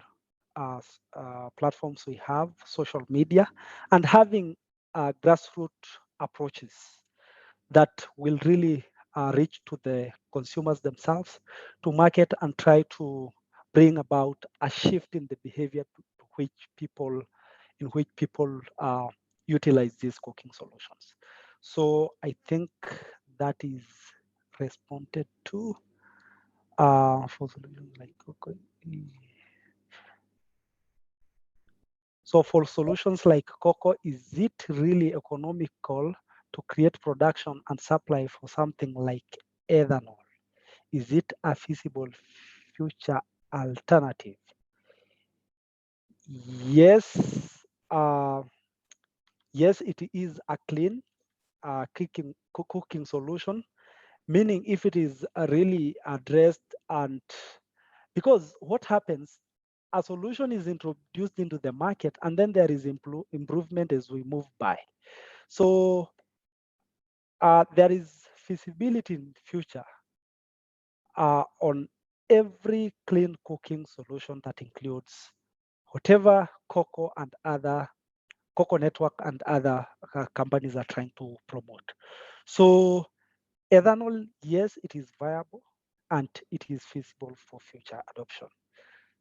platforms we have, social media, and having grassroots approaches that will really reach to the consumers themselves to market and try to bring about a shift in the behavior in which people utilize these cooking solutions. So I think that is responded to for solutions like cocoa. So for solutions like cocoa, is it really economical to create production and supply for something like ethanol? Is it a feasible future alternative? Yes, yes, it is a clean cooking solution, meaning if it is really addressed, and because what happens, a solution is introduced into the market and then there is improvement as we move by. So there is feasibility in the future on every clean cooking solution that includes whatever Cocoa Network and other companies are trying to promote. So ethanol, yes, it is viable and it is feasible for future adoption.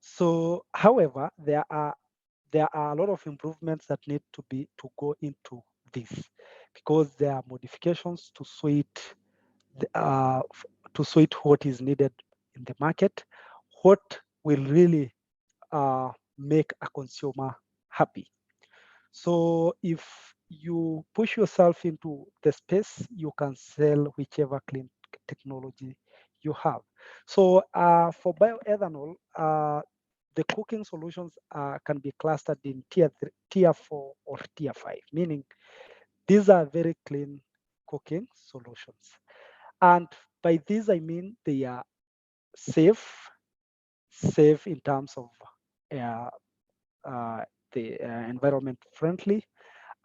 So, however, there are a lot of improvements that need to go into this, because there are modifications to suit what is needed in the market, what will really make a consumer happy. So if you push yourself into the space, you can sell whichever clean technology you have. So for bioethanol, the cooking solutions can be clustered in tier 4 or tier 5, meaning these are very clean cooking solutions. And by this, I mean they are safe in terms of the environment friendly,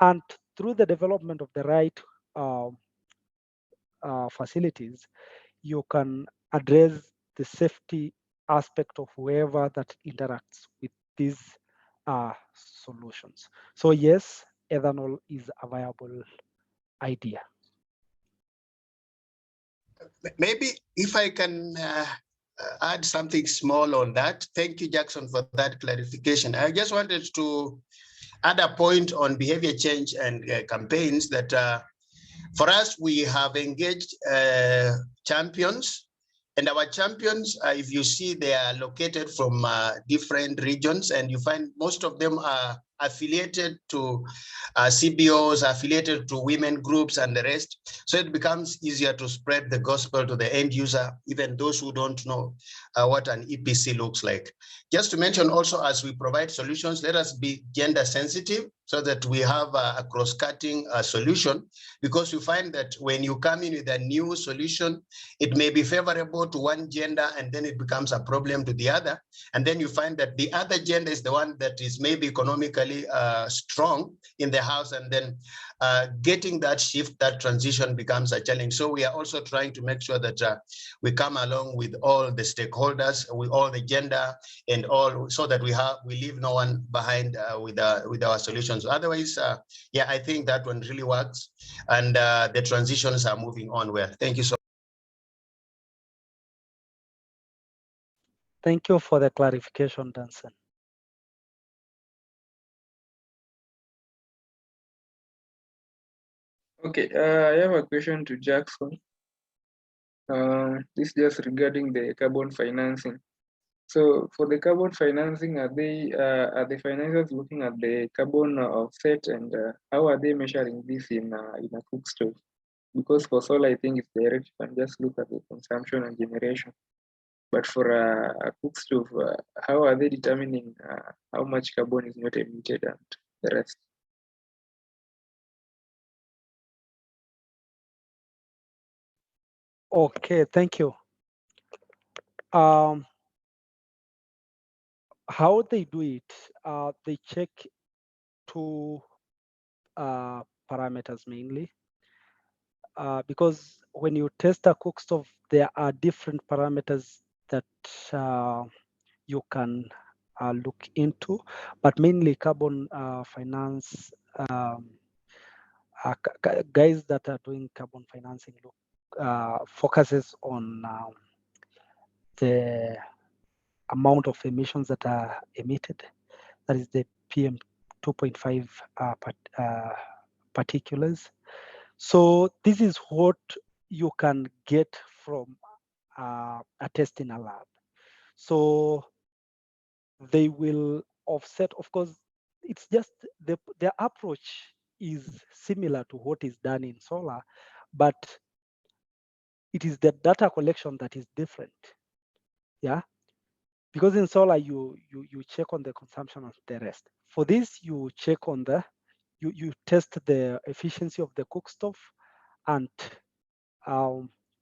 and through the development of the right facilities, you can address the safety aspect of whoever that interacts with these solutions. So yes, ethanol is a viable idea. Maybe if I can add something small on that. Thank you, Jackson, for that clarification. I just wanted to add a point on behavior change and campaigns that for us, we have engaged champions. And our champions, if you see, they are located from different regions, and you find most of them are affiliated to CBOs, affiliated to women groups and the rest. So it becomes easier to spread the gospel to the end user, even those who don't know what an EPC looks like. Just to mention also, as we provide solutions, let us be gender sensitive so that we have a cross-cutting solution, because you find that when you come in with a new solution, it may be favorable to one gender and then it becomes a problem to the other. And then you find that the other gender is the one that is maybe economically strong in the house, and then getting that shift, that transition becomes a challenge. So we are also trying to make sure that we come along with all the stakeholders, with all the gender and all, so that we leave no one behind with our solutions. Otherwise, yeah, I think that one really works, and the transitions are moving on well. Thank you so much. Thank you for the clarification, Danson. Okay, I have a question to Jackson. This is just regarding the carbon financing. So for the carbon financing, are the financiers looking at the carbon offset, and how are they measuring this in a cook stove? Because for solar, I think it's direct. You can just look at the consumption and generation. But for a cook stove, how are they determining how much carbon is not emitted and the rest? Okay, thank you. How they do it, they check two parameters mainly, because when you test a cook stove, there are different parameters that you can look into, but mainly carbon finance, guys that are doing carbon financing focuses on the amount of emissions that are emitted, that is the PM 2.5 particulars. So this is what you can get from a test in a lab. So they will offset, of course, it's just the approach is similar to what is done in solar, but it is the data collection that is different. Yeah, because in solar you check on the consumption of the rest. For this, you check on the you test the efficiency of the cook stove and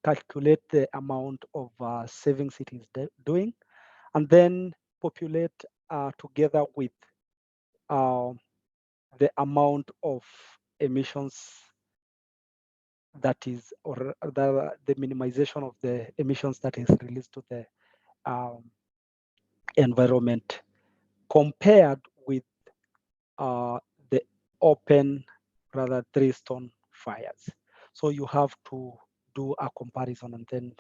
calculate the amount of savings it is doing, and then populate together with the amount of emissions that is, or the minimization of the emissions that is released to the environment, compared with the open, rather, 3-stone fires. So you have to do a comparison and then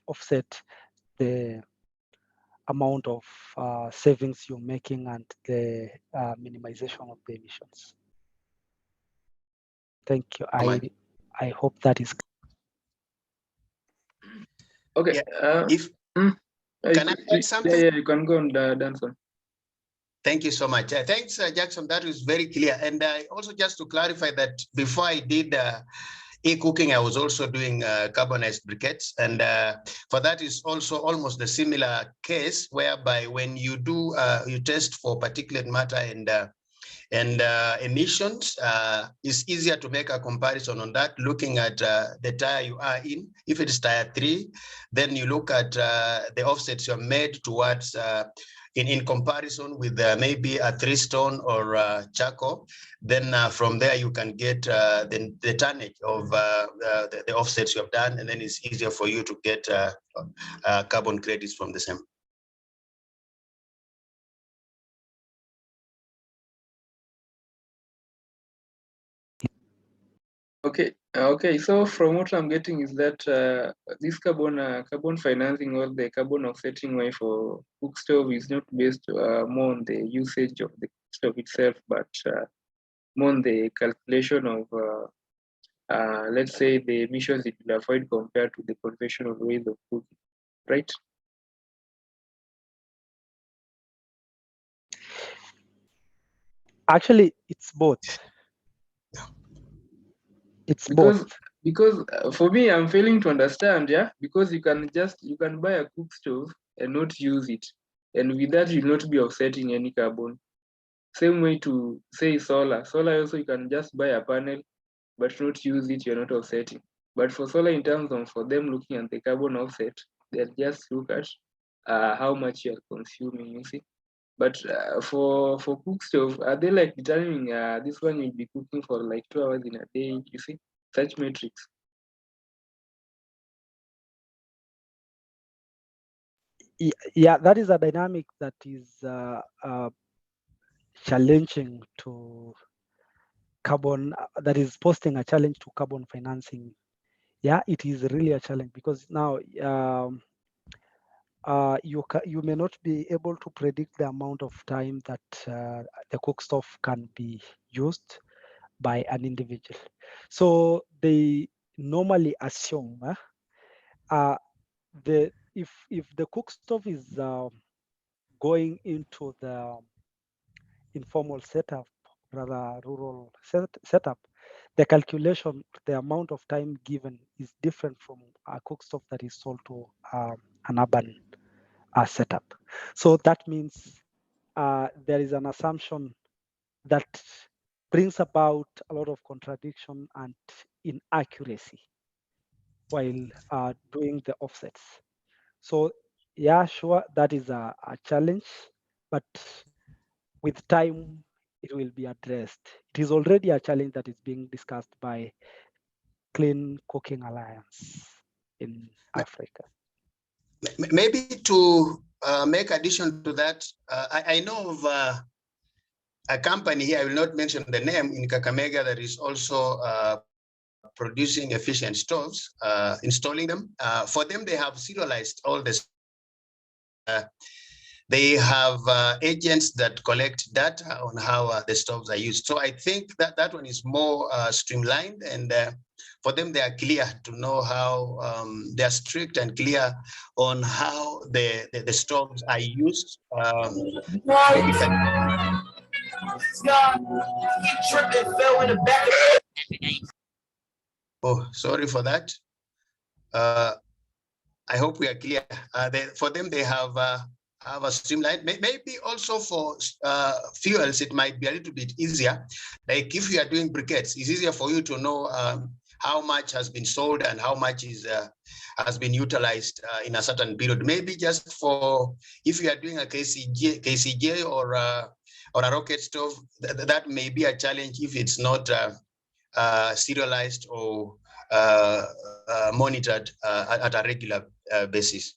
offset the amount of savings you're making and the minimization of the emissions. Thank you. I hope that is. Okay. Yeah. Can I add something? Yeah, you can go on, Danson. Thank you so much. Thanks, Jackson. That was very clear. And also just to clarify that before I did e-cooking, I was also doing carbonized briquettes. And for that is also almost the similar case, whereby when you do, you test for particulate matter and emissions, it's easier to make a comparison on that, looking at the tire you are in. If it is tire 3, then you look at the offsets you have made towards in comparison with maybe a 3-stone or charcoal. Then from there you can get the tonnage of the offsets you have done, and then it's easier for you to get carbon credits from the same. Okay. So from what I'm getting is that this carbon financing or the carbon offsetting way for cook stove is not based more on the usage of the stove itself, but more on the calculation of let's say the emissions it will avoid compared to the conventional ways of cooking, right? Actually, it's both. It's both. Because for me, I'm failing to understand, because you can buy a cook stove and not use it, and with that you'll not be offsetting any carbon. Same way to say solar also, you can just buy a panel but not use it, you're not offsetting. But for solar, in terms of for them looking at the carbon offset, they'll just look at how much you're consuming, you see. But for cook stove, are they like determining this one you'll be cooking for like 2 hours in a day, you see, such metrics? Yeah, that is a dynamic that is challenging to carbon, that is posting a challenge to carbon financing. Yeah, it is really a challenge because now you may not be able to predict the amount of time that the cook stove can be used by an individual. So they normally assume if the cook stove is going into the informal setup, rather rural setup, the calculation, the amount of time given is different from a cook stove that is sold to an urban setup. So that means there is an assumption that brings about a lot of contradiction and inaccuracy while doing the offsets. So yeah, sure, that is a challenge, but with time, it will be addressed. It is already a challenge that is being discussed by Clean Cooking Alliance in Africa. Maybe to make addition to that, I know of a company here, I will not mention the name, in Kakamega that is also producing efficient stoves, installing them. For them, they have serialized all this. They have agents that collect data on how the stoves are used. So I think that that one is more streamlined, and for them, they are clear to know how they are strict and clear on how the stoves are used. Oh, sorry for that. I hope we are clear. For them, they have a streamline. Maybe also for fuels, it might be a little bit easier. Like if you are doing briquettes, it's easier for you to know how much has been sold and how much is has been utilized in a certain period. Maybe just for if you are doing a KCJ or a rocket stove, that may be a challenge if it's not serialized or monitored at a regular basis.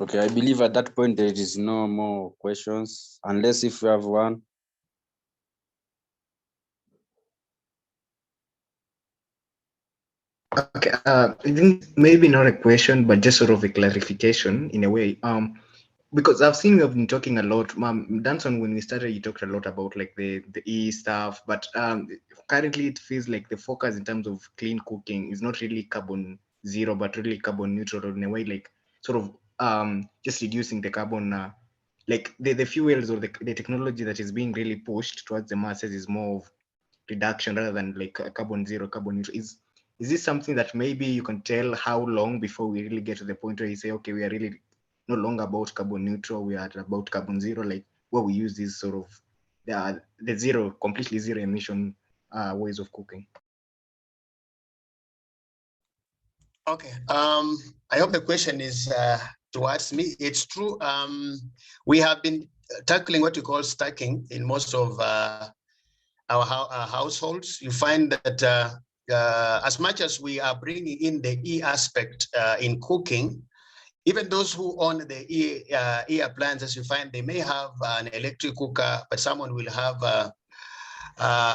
Okay, I believe at that point there is no more questions, unless if you have one. Okay, I think maybe not a question, but just sort of a clarification in a way. Because I've seen you have been talking a lot, Danson, when we started, you talked a lot about like the E stuff, but currently it feels like the focus in terms of clean cooking is not really carbon zero, but really carbon neutral in a way, like sort of just reducing the carbon like the fuels or the technology that is being really pushed towards the masses is more of reduction rather than like a carbon zero, carbon neutral. Is this something that maybe you can tell how long before we really get to the point where you say, okay, we are really no longer about carbon neutral, we are about carbon zero, like where we use these sort of the zero, completely zero emission ways of cooking? Okay, I hope the question is towards me. It's true. We have been tackling what we call stacking in most of our households. You find that as much as we are bringing in the E aspect in cooking, even those who own the E appliances, you find they may have an electric cooker, but someone will have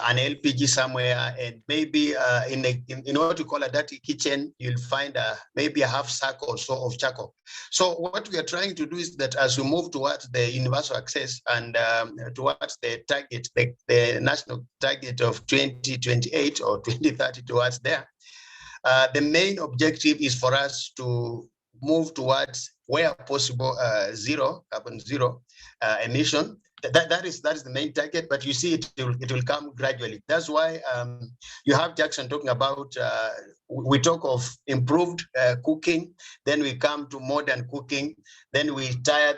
an LPG somewhere, and maybe in what we call a dirty kitchen, you'll find maybe a half sack or so of charcoal. So what we are trying to do is that as we move towards the universal access and towards the target, the national target of 2028 or 2030 towards there, the main objective is for us to move towards, where possible, carbon zero emission. That is the main target, but you see it will come gradually. That's why you have Jackson talking about, we talk of improved cooking, then we come to modern cooking, then we try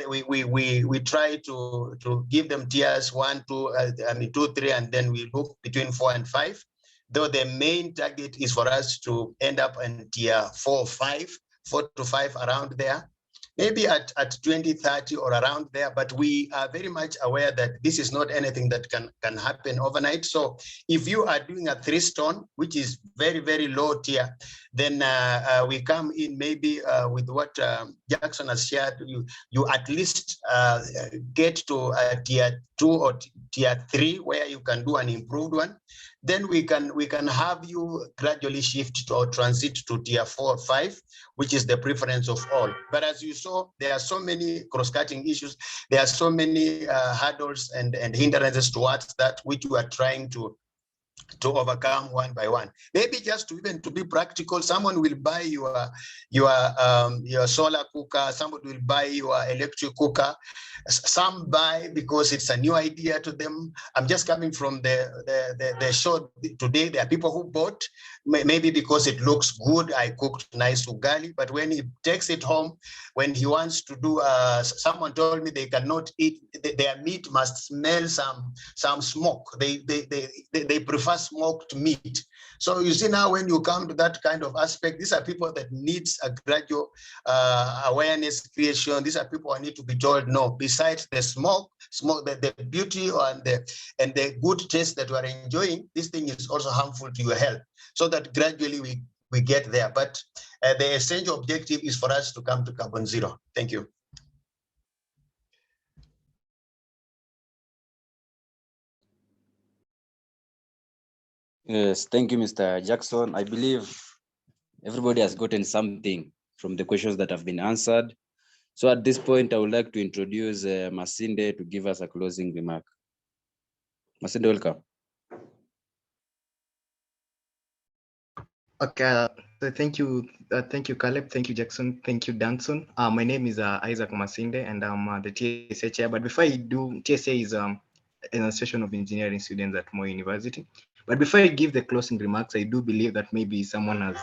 to give them tiers 1, 2, 2, 3, and then we look between 4 and 5. Though the main target is for us to end up in tier 4 or 5, 4 to 5, around there. Maybe at 2030 or around there, but we are very much aware that this is not anything that can happen overnight. So if you are doing a 3 stone, which is very, very low tier, then we come in maybe with what Jackson has shared, you at least get to tier 2 or tier 3, where you can do an improved one. Then we can have you gradually shift or transit to tier 4 or 5, which is the preference of all. But as you saw, there are so many cross-cutting issues. There are so many hurdles and hindrances towards that, which we are trying to overcome one by one. Maybe just to be practical, someone will buy your solar cooker, somebody will buy your electric cooker. Some buy because it's a new idea to them. I'm just coming from the show today. There are people who bought, maybe because it looks good, I cooked nice ugali, but when he takes it home, when he wants to do, someone told me they cannot eat, their meat must smell some smoke. They prefer smoked meat. So you see now, when you come to that kind of aspect, these are people that needs a gradual awareness creation. These are people who need to be told, no, besides the smoke, the beauty and the good taste that we are enjoying, this thing is also harmful to your health. So that gradually we get there. But the essential objective is for us to come to carbon zero. Thank you. Yes, thank you, Mr. Jackson. I believe everybody has gotten something from the questions that have been answered. So at this point, I would like to introduce Masinde to give us a closing remark. Masinde, welcome. Okay, so thank you, Caleb, thank you, Jackson, thank you, Danson. My name is Isaac Masinde, and I'm the TSA chair. But before I do, TSA is an association of engineering students at Moi University. But before I give the closing remarks, I do believe that maybe someone has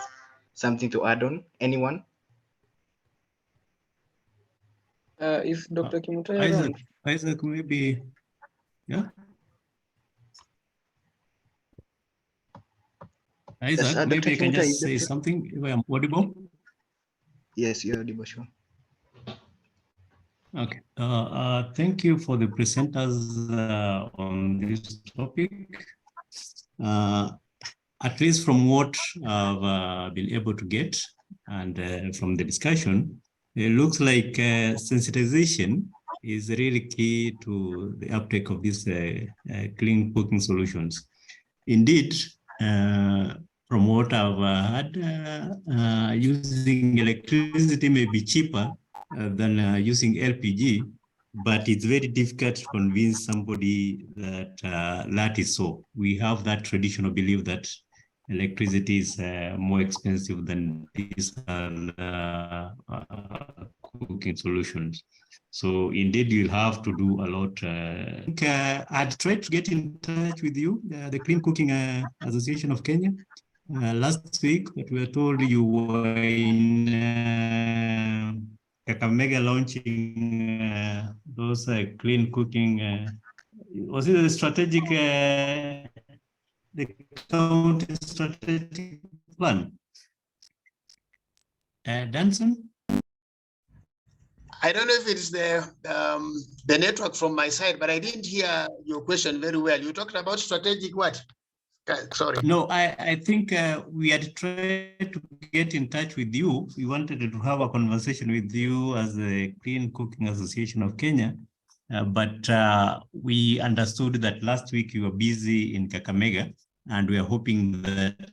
something to add on. Anyone? Is Dr. Kimutai around? Isaac, maybe, yeah? Isaac, Yes, maybe Dr. I can Kimutai, just say something if I am audible. Yes, you're audible, sure. Okay, thank you for the presenters on this topic. At least from what I've been able to get and from the discussion, it looks like sensitization is really key to the uptake of these clean cooking solutions. Indeed, from what I've heard, using electricity may be cheaper than using LPG, but it's very difficult to convince somebody that that is so. We have that traditional belief that electricity is more expensive than these cooking solutions. So indeed, you'll have to do a lot. I'd tried to get in touch with you, the Clean Cooking Association of Kenya, last week, but we were told you were in Kakamega launching those clean cooking. Was it a strategic, the county strategic plan? Danson? I don't know if it's the network from my side, but I didn't hear your question very well. You talked about strategic what? Sorry. No, I think we had tried to get in touch with you. We wanted to have a conversation with you as the Clean Cooking Association of Kenya, but we understood that last week you were busy in Kakamega, and we are hoping that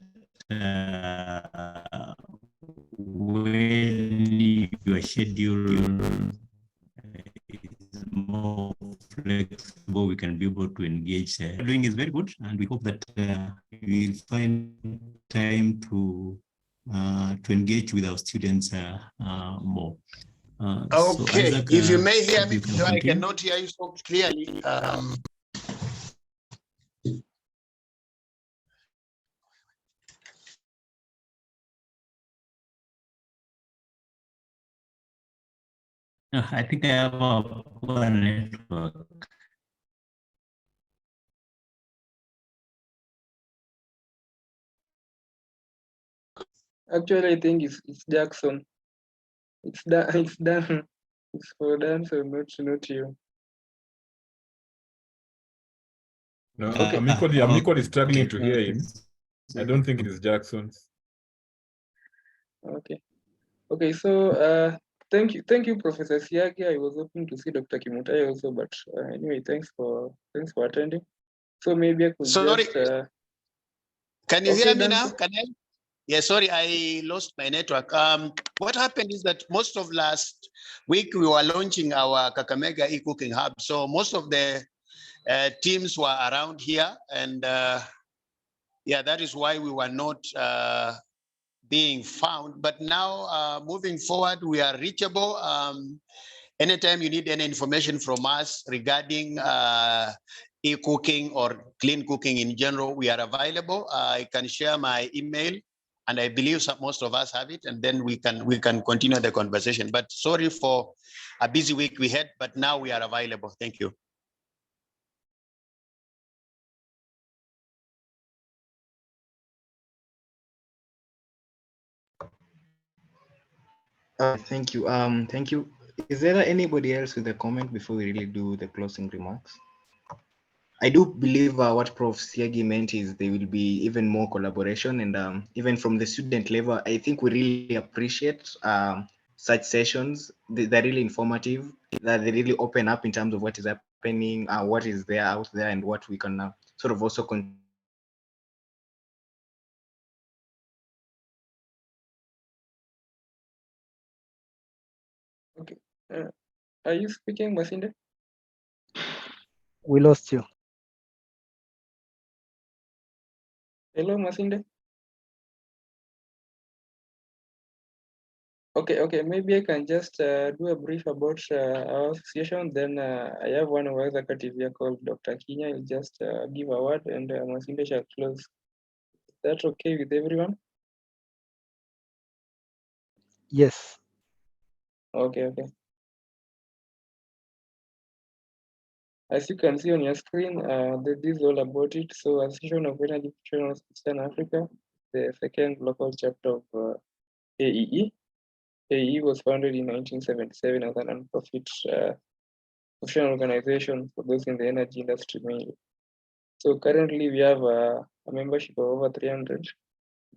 when your schedule is more flexible, we can be able to engage. Doing is very good, and we hope that we'll find time to engage with our students more. Okay, So Isaac, if you may hear me, you can though I continue. cannot hear you so clearly. I think I have a poor network. Actually, I think it's Jackson. It's done. It's done. It's for Dan, so not you. No, Okay. I'm equally struggling to hear him. I don't think it is Jackson's. Okay. Okay. So thank you, Professor Siagi. I was hoping to see Dr. Kimutai also, but anyway, thanks for attending. So maybe I could Sorry. just. Can you okay, hear me Dan, now? Can I? Yeah, sorry, I lost my network. What happened is that most of last week we were launching our Kakamega e-cooking hub. So most of the teams were around here, and yeah, that is why we were not being found. But now moving forward, we are reachable. Anytime you need any information from us regarding e-cooking or clean cooking in general, we are available. I can share my email, and I believe most of us have it, and then we can continue the conversation. But sorry for a busy week we had, but now we are available. Thank you. Thank you. Thank you. Is there anybody else with a comment before we really do the closing remarks? I do believe what Prof. Siagi meant is there will be even more collaboration, and even from the student level, I think we really appreciate such sessions. They're really informative, that they really open up in terms of what is happening, what is there out there, and what we can sort of also Okay. Are you speaking, Masinde? We lost you. Hello, Masinde. Okay. Maybe I can just do a brief about our association. Then I have one of our executives here called Dr. Kinya. He'll just give a word, and Masinde shall close. Is that okay with everyone? Yes. Okay. As you can see on your screen, this is all about it. So, Association of Energy Professionals of Eastern Africa, the second local chapter of AEE. AEE was founded in 1977 as a non-profit professional organization for those in the energy industry mainly. So currently we have a membership of over 300,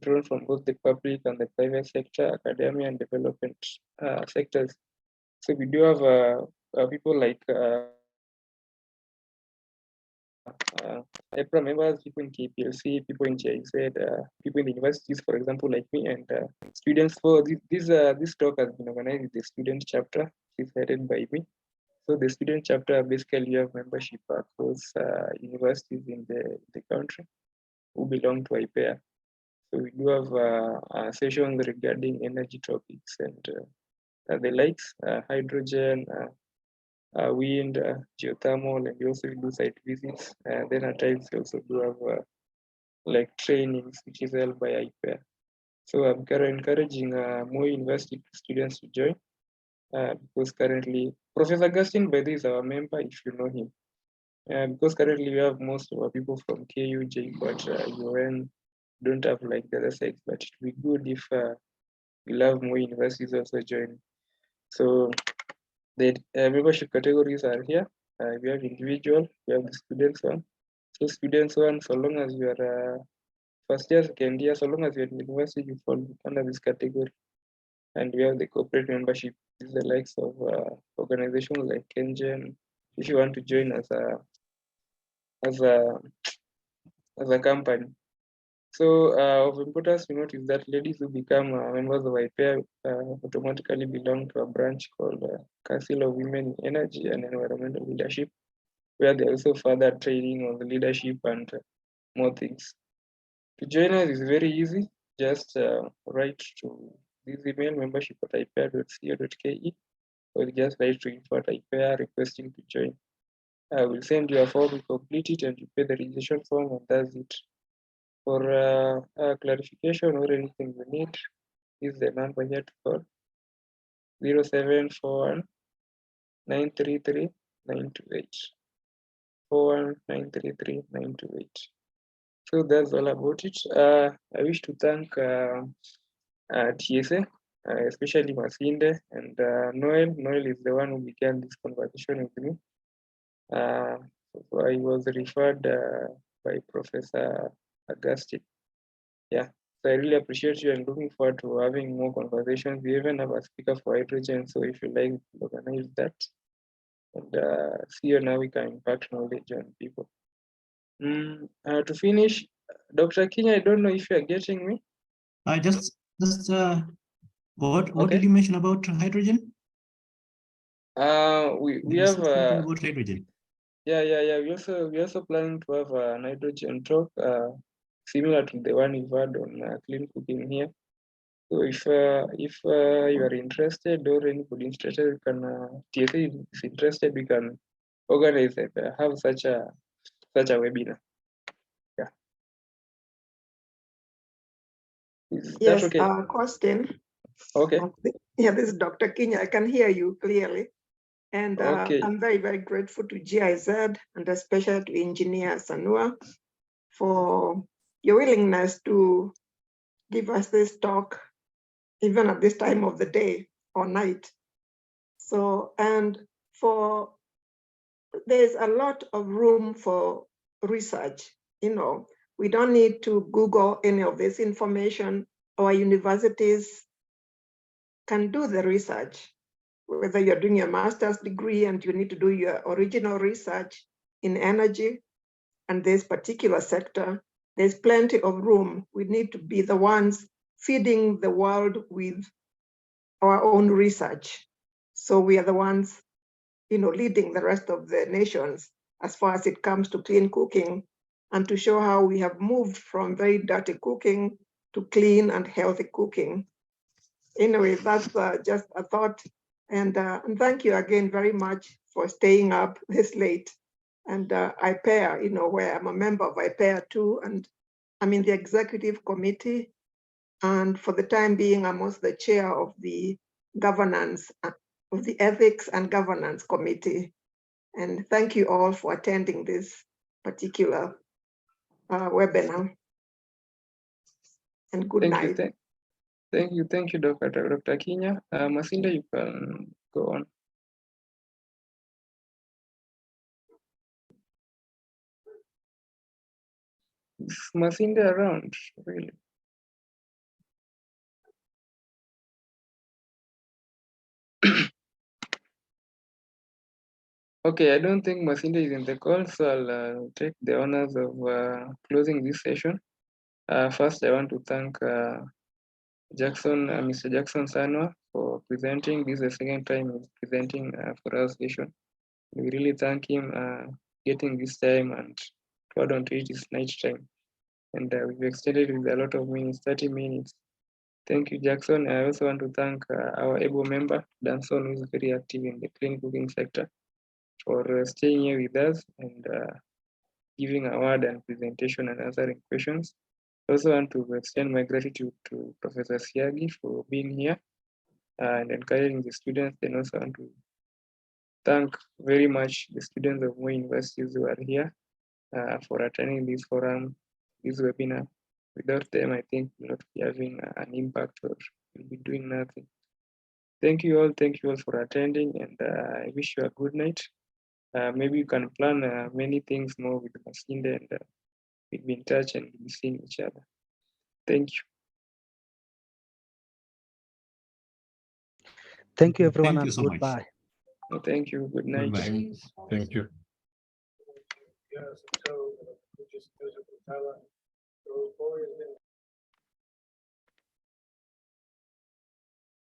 drawn from both the public and the private sector, academia and development sectors. So we do have people like EPRA members, people in KPLC, people in GIZ, people in the universities, for example, like me, and students. For this talk has been organized with the student chapter, which is headed by me. So the student chapter basically have membership across universities in the country who belong to IPEA. So we do have sessions regarding energy topics and the likes, hydrogen, wind, geothermal, and we also do site visits. Then at times we also do have like trainings, which is held by IPEA. So I'm encouraging more university students to join because currently Professor Augustine Bedi is our member, if you know him. Because currently we have most of our people from KU, JPOT, UN, don't have like the other sides, but it would be good if we'll have more universities also join. So the membership categories are here. We have individual, we have the students one. So students one, so long as you are first year, second year, so long as you're in university, you fall under this category. And we have the corporate membership, is the likes of organizations like Kengen. If you want to join as a company. So of importance to note is that ladies who become members of IPEA automatically belong to a branch called Council of Women in Energy and Environmental Leadership, where they also further training on the leadership and more things. To join us is very easy. Just write to this email, membership@ipea.co.ke, or just write to info@ipea requesting to join. I will send you a form, you complete it, and you pay the registration form, and that's it. For clarification or anything you need, is the number here to call 0741 933 928. 41 933 928. So that's all about it. I wish to thank TSA, especially Masinde and Noel. Noel is the one who began this conversation with me. So I was referred by Professor Augustine. Yeah, so I really appreciate you and looking forward to having more conversations. We even have a speaker for hydrogen, so if you like, organize that. And see you now, we can impact knowledge on people. To finish, Dr. Kinya, I don't know if you are getting me. What did you mention about hydrogen? We have about hydrogen. Yeah. We also planning to have a hydrogen talk, similar to the one you've had on clean cooking here. So if you are interested or anybody interested, can TSA is interested, we can organize it, have such a webinar. Yeah. Is yes, that okay? Costin. Okay. Yeah, this is Dr. Kinya. I can hear you clearly. And okay. I'm very, very grateful to GIZ and especially to Engineer Sanua for your willingness to give us this talk, even at this time of the day or night. So, and there's a lot of room for research. You know, we don't need to Google any of this information. Our universities can do the research, whether you're doing your master's degree and you need to do your original research in energy and this particular sector, there's plenty of room. We need to be the ones feeding the world with our own research. So we are the ones, leading the rest of the nations as far as it comes to clean cooking, and to show how we have moved from very dirty cooking to clean and healthy cooking. Anyway, that's just a thought. And thank you again very much for staying up this late. And IPEA, where I'm a member of IPEA too, and I'm in the executive committee. And for the time being, I'm also the chair of the governance, of the ethics and governance committee. And thank you all for attending this particular webinar. And good night. Thank you, Dr. Kinya. Masinde, you can go on. Is Masinde around, really? Okay, I don't think Masinde is in the call, so I'll take the honors of closing this session. First, I want to thank Mr. Jackson Sanwa for presenting. This is the second time he's presenting for our session. We really thank him getting this time, and to add on to it is night time. And we've extended with a lot of minutes, 30 minutes. Thank you, Jackson. I also want to thank our able member, Danson, who is very active in the clean cooking sector, for staying here with us and giving a word and presentation and answering questions. I also want to extend my gratitude to Professor Siagi for being here and encouraging the students. And also want to thank very much the students of Moi universities who are here for attending this forum, this webinar. Without them, I think we'll not be having an impact or we'll be doing nothing. Thank you all for attending, and I wish you a good night. Maybe you can plan many things more with Masinde, and we'll be in touch and we'll be seeing each other. Thank you. Thank you, everyone, Thank you and so much. goodbye. Thank you. Good night. Goodbye. Thank you.